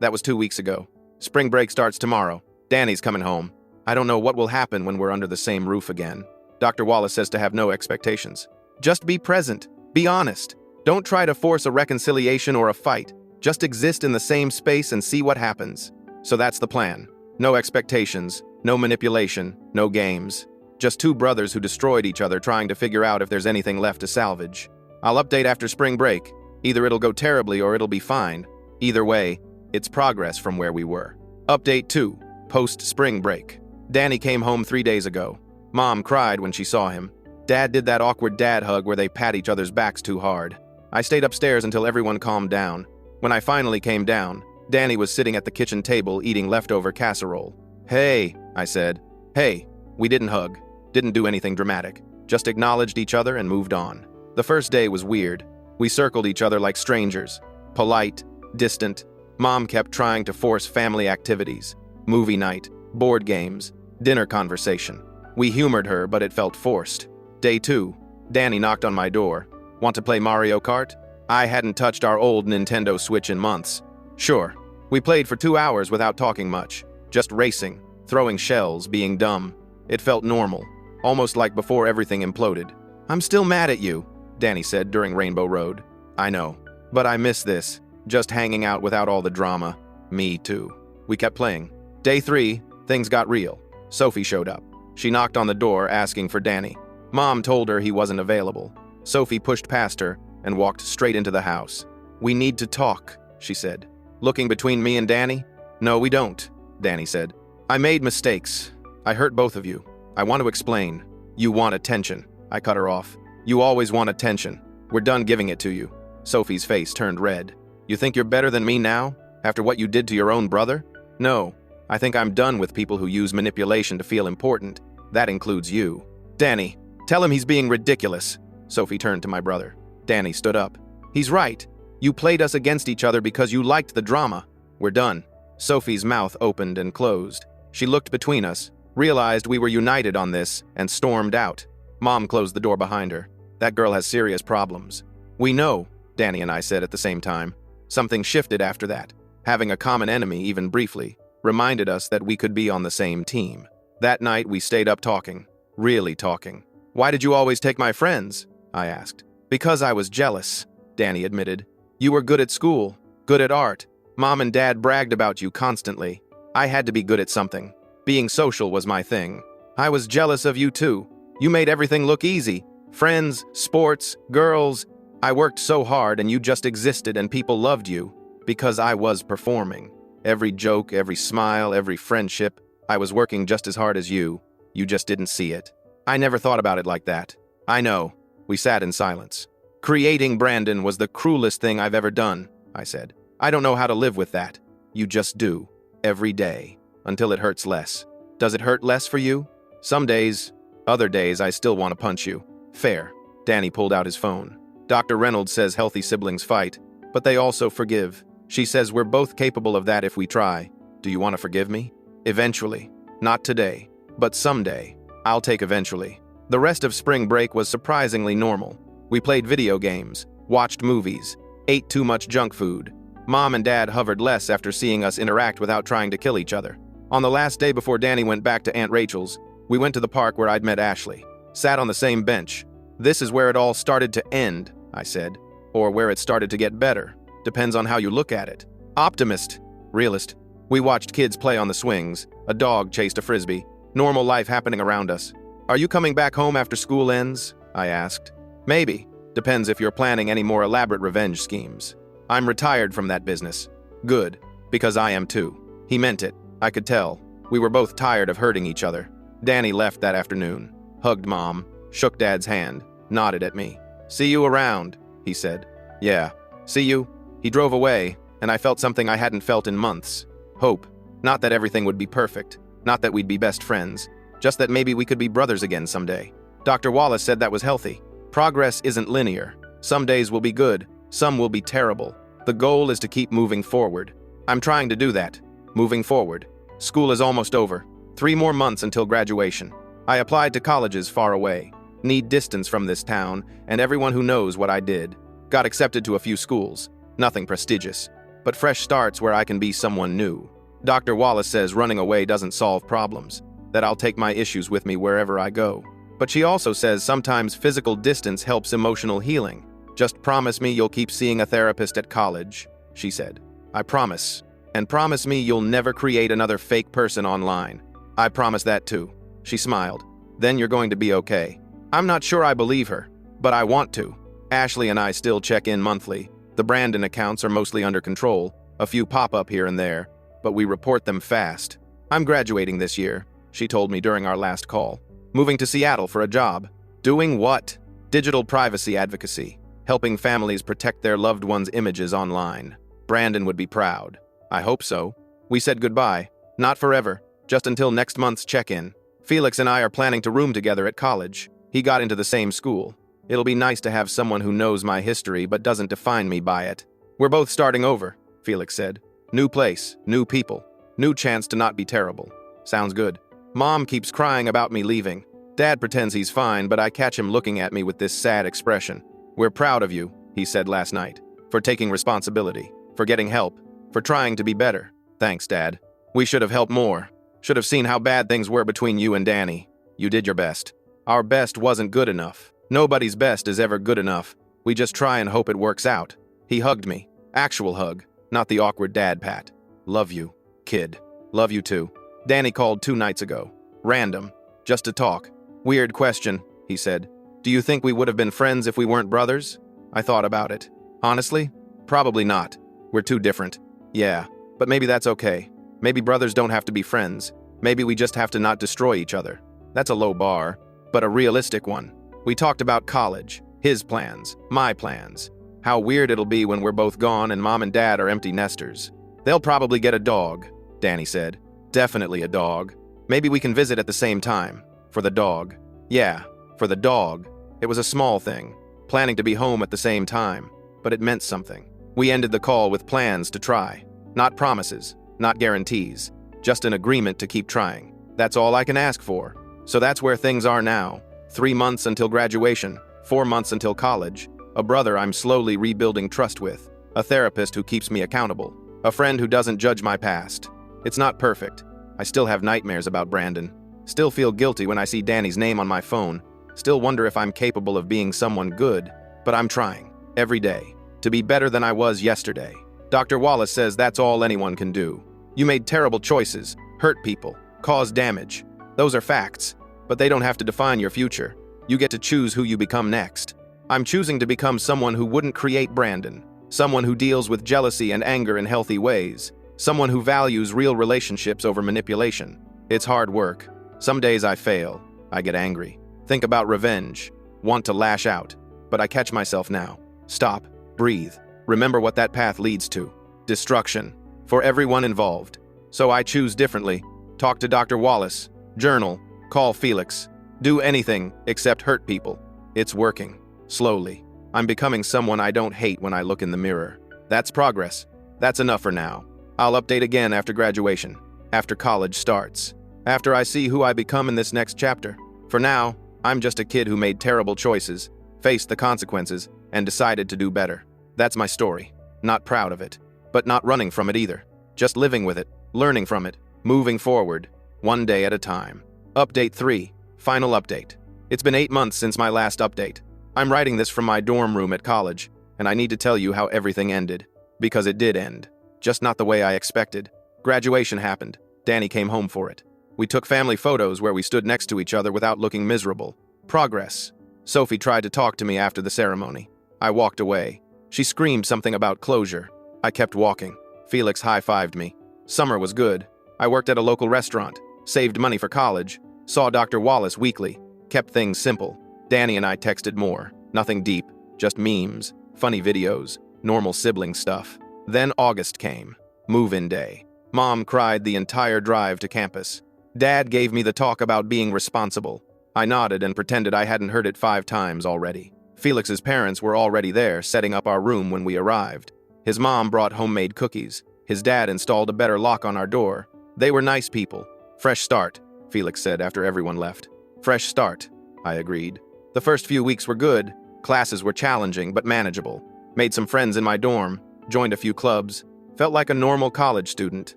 That was 2 weeks ago. Spring break starts tomorrow. Danny's coming home. I don't know what will happen when we're under the same roof again. Dr. Wallace says to have no expectations. Just be present. Be honest. Don't try to force a reconciliation or a fight. Just exist in the same space and see what happens. So that's the plan. No expectations, no manipulation, no games. Just two brothers who destroyed each other trying to figure out if there's anything left to salvage. I'll update after spring break. Either it'll go terribly or it'll be fine. Either way, it's progress from where we were. Update 2. Post-spring break. Danny came home 3 days ago. Mom cried when she saw him. Dad did that awkward dad hug where they pat each other's backs too hard. I stayed upstairs until everyone calmed down. When I finally came down, Danny was sitting at the kitchen table eating leftover casserole. Hey, I said. Hey, we didn't hug. Didn't do anything dramatic. Just acknowledged each other and moved on. The first day was weird. We circled each other like strangers. Polite, distant. Mom kept trying to force family activities. Movie night, board games, dinner conversation. We humored her, but it felt forced. Day 2, Danny knocked on my door. Want to play Mario Kart? I hadn't touched our old Nintendo Switch in months. Sure. We played for 2 hours without talking much. Just racing, throwing shells, being dumb. It felt normal. Almost like before everything imploded. I'm still mad at you, Danny said during Rainbow Road. I know. But I miss this. Just hanging out without all the drama. Me too. We kept playing. Day 3, things got real. Sophie showed up. She knocked on the door asking for Danny. Mom told her he wasn't available. Sophie pushed past her and walked straight into the house. We need to talk, she said. Looking between me and Danny? No, we don't, Danny said. I made mistakes. I hurt both of you. I want to explain. You want attention. I cut her off. You always want attention. We're done giving it to you. Sophie's face turned red. You think you're better than me now? After what you did to your own brother? No. I think I'm done with people who use manipulation to feel important. That includes you. Danny, tell him he's being ridiculous. Sophie turned to my brother. Danny stood up. He's right. You played us against each other because you liked the drama. We're done. Sophie's mouth opened and closed. She looked between us, realized we were united on this, and stormed out. Mom closed the door behind her. That girl has serious problems. We know, Danny and I said at the same time. Something shifted after that. Having a common enemy, even briefly, reminded us that we could be on the same team. That night we stayed up talking. Really talking. Why did you always take my friends? I asked. Because I was jealous, Danny admitted. You were good at school, good at art. Mom and Dad bragged about you constantly. I had to be good at something. Being social was my thing. I was jealous of you too. You made everything look easy. Friends, sports, girls. I worked so hard and you just existed and people loved you because I was performing. Every joke, every smile, every friendship, I was working just as hard as you. You just didn't see it. I never thought about it like that. I know. We sat in silence. Creating Brandon was the cruelest thing I've ever done, I said. I don't know how to live with that. You just do. Every day. Until it hurts less. Does it hurt less for you? Some days. Other days I still want to punch you. Fair. Danny pulled out his phone. Dr. Reynolds says healthy siblings fight, but they also forgive. She says we're both capable of that if we try. Do you want to forgive me? Eventually. Not today, but someday. I'll take eventually. The rest of spring break was surprisingly normal. We played video games, watched movies, ate too much junk food. Mom and Dad hovered less after seeing us interact without trying to kill each other. On the last day before Danny went back to Aunt Rachel's, we went to the park where I'd met Ashley. Sat on the same bench. This is where it all started to end, I said. Or where it started to get better. Depends on how you look at it. Optimist. Realist. We watched kids play on the swings. A dog chased a frisbee. Normal life happening around us. Are you coming back home after school ends? I asked. Maybe. Depends if you're planning any more elaborate revenge schemes. I'm retired from that business. Good. Because I am too. He meant it. I could tell. We were both tired of hurting each other. Danny left that afternoon. Hugged Mom. Shook Dad's hand. Nodded at me. See you around, he said. Yeah. See you. He drove away, and I felt something I hadn't felt in months. Hope. Not that everything would be perfect. Not that we'd be best friends. Just that maybe we could be brothers again someday. Dr. Wallace said that was healthy. Progress isn't linear. Some days will be good. Some will be terrible. The goal is to keep moving forward. I'm trying to do that. Moving forward. School is almost over. 3 more months until graduation. I applied to colleges far away. Need distance from this town and everyone who knows what I did. Got accepted to a few schools. Nothing prestigious. But fresh starts where I can be someone new. Dr. Wallace says running away doesn't solve problems. That I'll take my issues with me wherever I go. But she also says sometimes physical distance helps emotional healing. Just promise me you'll keep seeing a therapist at college, she said. I promise. And promise me you'll never create another fake person online. I promise that too. She smiled. Then you're going to be okay. I'm not sure I believe her, but I want to. Ashley and I still check in monthly. The Brandon accounts are mostly under control. A few pop up here and there, but we report them fast. I'm graduating this year, she told me during our last call. Moving to Seattle for a job. Doing what? Digital privacy advocacy. Helping families protect their loved ones' images online. Brandon would be proud. I hope so. We said goodbye. Not forever. Just until next month's check-in. Felix and I are planning to room together at college. He got into the same school. It'll be nice to have someone who knows my history but doesn't define me by it. We're both starting over, Felix said. New place, new people, new chance to not be terrible. Sounds good. Mom keeps crying about me leaving. Dad pretends he's fine, but I catch him looking at me with this sad expression. We're proud of you, he said last night, for taking responsibility, for getting help, for trying to be better. Thanks, Dad. We should have helped more. Should have seen how bad things were between you and Danny. You did your best. Our best wasn't good enough. Nobody's best is ever good enough. We just try and hope it works out. He hugged me. Actual hug, not the awkward dad pat. Love you, kid. Love you too. Danny called 2 nights ago. Random. Just to talk. Weird question, he said. Do you think we would have been friends if we weren't brothers? I thought about it. Honestly, probably not. We're too different. Yeah, but maybe that's okay. Maybe brothers don't have to be friends. Maybe we just have to not destroy each other. That's a low bar, but a realistic one. We talked about college, his plans, my plans. How weird it'll be when we're both gone and Mom and Dad are empty nesters. They'll probably get a dog, Danny said. Definitely a dog. Maybe we can visit at the same time. For the dog. Yeah, for the dog. It was a small thing. Planning to be home at the same time. But it meant something. We ended the call with plans to try. Not promises, not guarantees. Just an agreement to keep trying. That's all I can ask for. So that's where things are now. 3 months until graduation. 4 months until college. A brother I'm slowly rebuilding trust with. A therapist who keeps me accountable. A friend who doesn't judge my past. It's not perfect. I still have nightmares about Brandon. Still feel guilty when I see Danny's name on my phone. Still wonder if I'm capable of being someone good. But I'm trying. Every day. To be better than I was yesterday. Dr. Wallace says that's all anyone can do. You made terrible choices. Hurt people. Caused damage. Those are facts. But they don't have to define your future. You get to choose who you become next. I'm choosing to become someone who wouldn't create Brandon, someone who deals with jealousy and anger in healthy ways, someone who values real relationships over manipulation. It's hard work. Some days I fail. I get angry. Think about revenge. Want to lash out. But I catch myself now. Stop. Breathe. Remember what that path leads to. Destruction. For everyone involved. So I choose differently. Talk to Dr. Wallace. Journal. Call Felix. Do anything except hurt people. It's working. Slowly. I'm becoming someone I don't hate when I look in the mirror. That's progress. That's enough for now. I'll update again after graduation. After college starts. After I see who I become in this next chapter. For now, I'm just a kid who made terrible choices, faced the consequences, and decided to do better. That's my story. Not proud of it. But not running from it either. Just living with it, learning from it, moving forward, one day at a time. Update 3. Final update. It's been 8 months since my last update. I'm writing this from my dorm room at college, and I need to tell you how everything ended. Because it did end. Just not the way I expected. Graduation happened. Danny came home for it. We took family photos where we stood next to each other without looking miserable. Progress. Sophie tried to talk to me after the ceremony. I walked away. She screamed something about closure. I kept walking. Felix high-fived me. Summer was good. I worked at a local restaurant, saved money for college, saw Dr. Wallace weekly, kept things simple. Danny and I texted more. Nothing deep, just memes, funny videos, normal sibling stuff. Then August came. Move-in day. Mom cried the entire drive to campus. Dad gave me the talk about being responsible. I nodded and pretended I hadn't heard it 5 times already. Felix's parents were already there, setting up our room when we arrived. His mom brought homemade cookies. His dad installed a better lock on our door. They were nice people. Fresh start, Felix said after everyone left. Fresh start, I agreed. The first few weeks were good. Classes were challenging but manageable. Made some friends in my dorm, joined a few clubs, felt like a normal college student.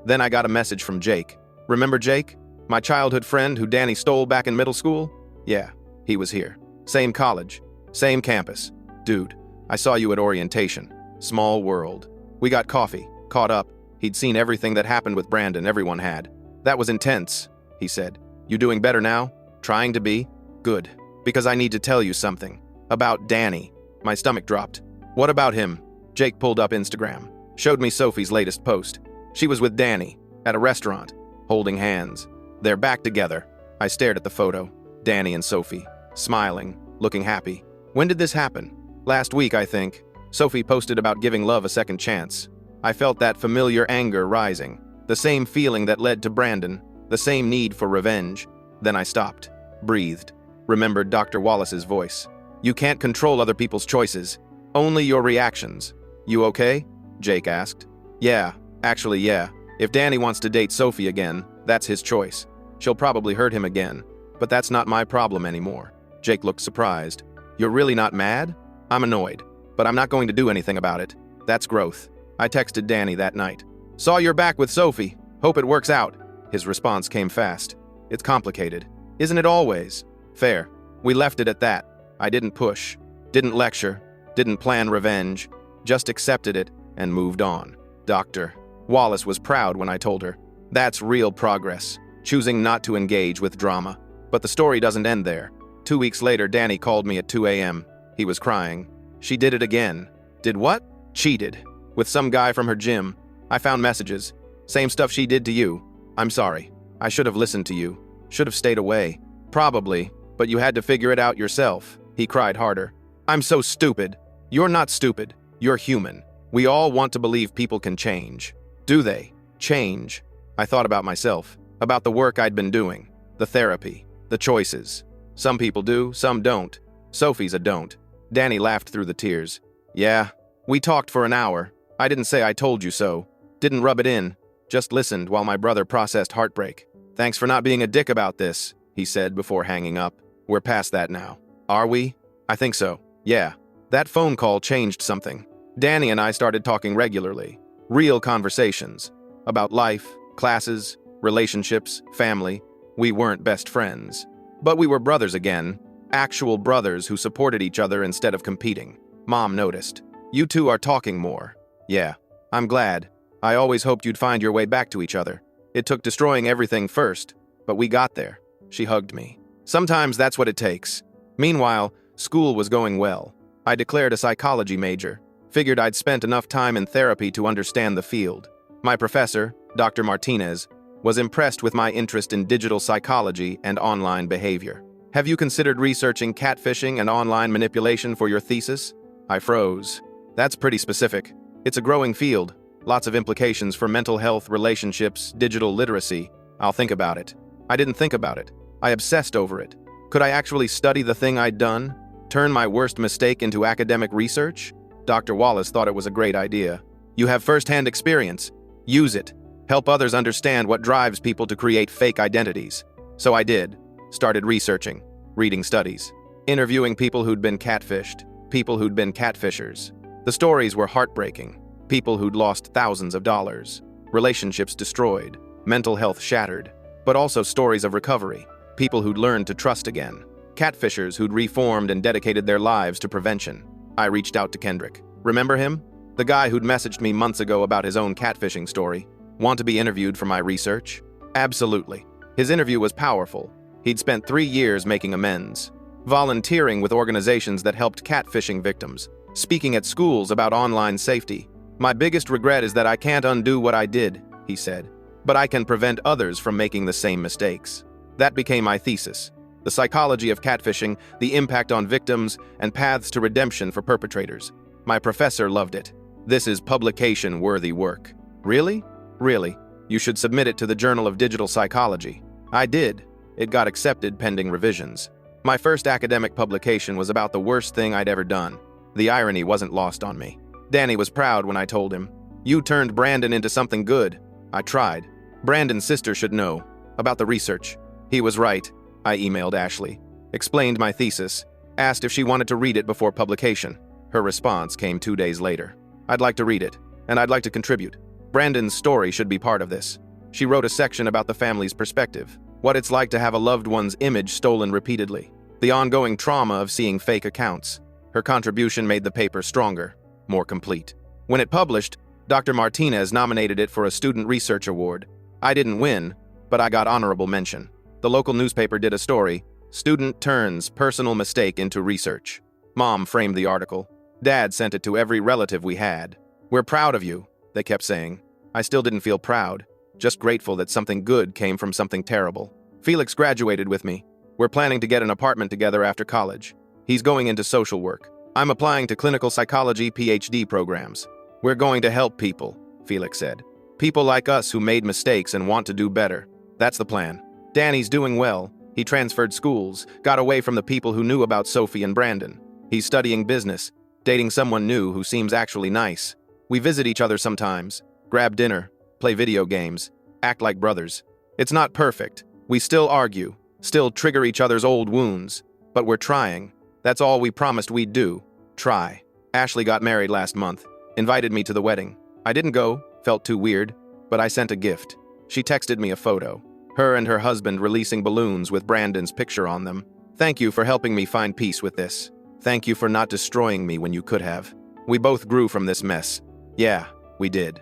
Then I got a message from Jake. Remember Jake? My childhood friend who Danny stole back in middle school? Yeah, he was here. Same college. Same campus. Dude, I saw you at orientation. Small world. We got coffee, caught up. He'd seen everything that happened with Brandon, everyone had. That was intense, he said. You doing better now? Trying to be? Good. Because I need to tell you something. About Danny. My stomach dropped. What about him? Jake pulled up Instagram. Showed me Sophie's latest post. She was with Danny, at a restaurant, holding hands. They're back together. I stared at the photo. Danny and Sophie, smiling, looking happy. When did this happen? Last week, I think. Sophie posted about giving love a second chance. I felt that familiar anger rising. The same feeling that led to Brandon. The same need for revenge. Then I stopped. Breathed. Remembered Dr. Wallace's voice. You can't control other people's choices. Only your reactions. You okay? Jake asked. Yeah. Actually, yeah. If Danny wants to date Sophie again, that's his choice. She'll probably hurt him again. But that's not my problem anymore. Jake looked surprised. You're really not mad? I'm annoyed. But I'm not going to do anything about it. That's growth. I texted Danny that night. Saw you're back with Sophie. Hope it works out. His response came fast. It's complicated. Isn't it always? Fair. We left it at that. I didn't push. Didn't lecture. Didn't plan revenge. Just accepted it and moved on. Dr. Wallace was proud when I told her. That's real progress. Choosing not to engage with drama. But the story doesn't end there. 2 weeks later, Danny called me at 2 a.m. He was crying. She did it again. Did what? Cheated. With some guy from her gym. I found messages. Same stuff she did to you. I'm sorry. I should have listened to you. Should have stayed away. Probably. But you had to figure it out yourself. He cried harder. I'm so stupid. You're not stupid. You're human. We all want to believe people can change. Do they? Change. I thought about myself. About the work I'd been doing. The therapy. The choices. Some people do, some don't. Sophie's a don't. Danny laughed through the tears. Yeah. We talked for an hour. I didn't say I told you so. Didn't rub it in. Just listened while my brother processed heartbreak. Thanks for not being a dick about this, he said before hanging up. We're past that now. Are we? I think so. Yeah. That phone call changed something. Danny and I started talking regularly. Real conversations. About life, classes, relationships, family. We weren't best friends. But we were brothers again. Actual brothers who supported each other instead of competing. Mom noticed. You two are talking more. Yeah. I'm glad. I always hoped you'd find your way back to each other. It took destroying everything first, but we got there. She hugged me. Sometimes that's what it takes. Meanwhile, school was going well. I declared a psychology major. Figured I'd spent enough time in therapy to understand the field. My professor, Dr. Martinez, was impressed with my interest in digital psychology and online behavior. Have you considered researching catfishing and online manipulation for your thesis? I froze. That's pretty specific. It's a growing field. Lots of implications for mental health, relationships, digital literacy. I'll think about it. I didn't think about it. I obsessed over it. Could I actually study the thing I'd done? Turn my worst mistake into academic research? Dr. Wallace thought it was a great idea. You have first-hand experience. Use it. Help others understand what drives people to create fake identities. So I did. Started researching, reading studies, interviewing people who'd been catfished, people who'd been catfishers. The stories were heartbreaking. People who'd lost thousands of dollars, relationships destroyed, mental health shattered, but also stories of recovery, people who'd learned to trust again, catfishers who'd reformed and dedicated their lives to prevention. I reached out to Kendrick. Remember him? The guy who'd messaged me months ago about his own catfishing story. Want to be interviewed for my research? Absolutely. His interview was powerful. He'd spent 3 years making amends, volunteering with organizations that helped catfishing victims, speaking at schools about online safety. My biggest regret is that I can't undo what I did, he said, but I can prevent others from making the same mistakes. That became my thesis. The psychology of catfishing, the impact on victims, and paths to redemption for perpetrators. My professor loved it. This is publication-worthy work. Really? Really. You should submit it to the Journal of Digital Psychology. I did. It got accepted pending revisions. My first academic publication was about the worst thing I'd ever done. The irony wasn't lost on me. Danny was proud when I told him, "You turned Brandon into something good." I tried. Brandon's sister should know about the research. He was right. I emailed Ashley, explained my thesis, asked if she wanted to read it before publication. Her response came 2 days later. "I'd like to read it, and I'd like to contribute. Brandon's story should be part of this." She wrote a section about the family's perspective, what it's like to have a loved one's image stolen repeatedly, the ongoing trauma of seeing fake accounts. Her contribution made the paper stronger, more complete. When it published, Dr. Martinez nominated it for a Student Research Award. I didn't win, but I got honorable mention. The local newspaper did a story, "Student Turns Personal Mistake into Research." Mom framed the article. Dad sent it to every relative we had. "We're proud of you," they kept saying. I still didn't feel proud, just grateful that something good came from something terrible. Felix graduated with me. We're planning to get an apartment together after college. He's going into social work. I'm applying to clinical psychology PhD programs. We're going to help people, Felix said. People like us who made mistakes and want to do better. That's the plan. Danny's doing well. He transferred schools, got away from the people who knew about Sophie and Brandon. He's studying business, dating someone new who seems actually nice. We visit each other sometimes, grab dinner, play video games, act like brothers. It's not perfect. We still argue, still trigger each other's old wounds, but we're trying. That's all we promised we'd do. Try. Ashley got married last month, invited me to the wedding. I didn't go, felt too weird, but I sent a gift. She texted me a photo. Her and her husband releasing balloons with Brandon's picture on them. Thank you for helping me find peace with this. Thank you for not destroying me when you could have. We both grew from this mess. Yeah, we did.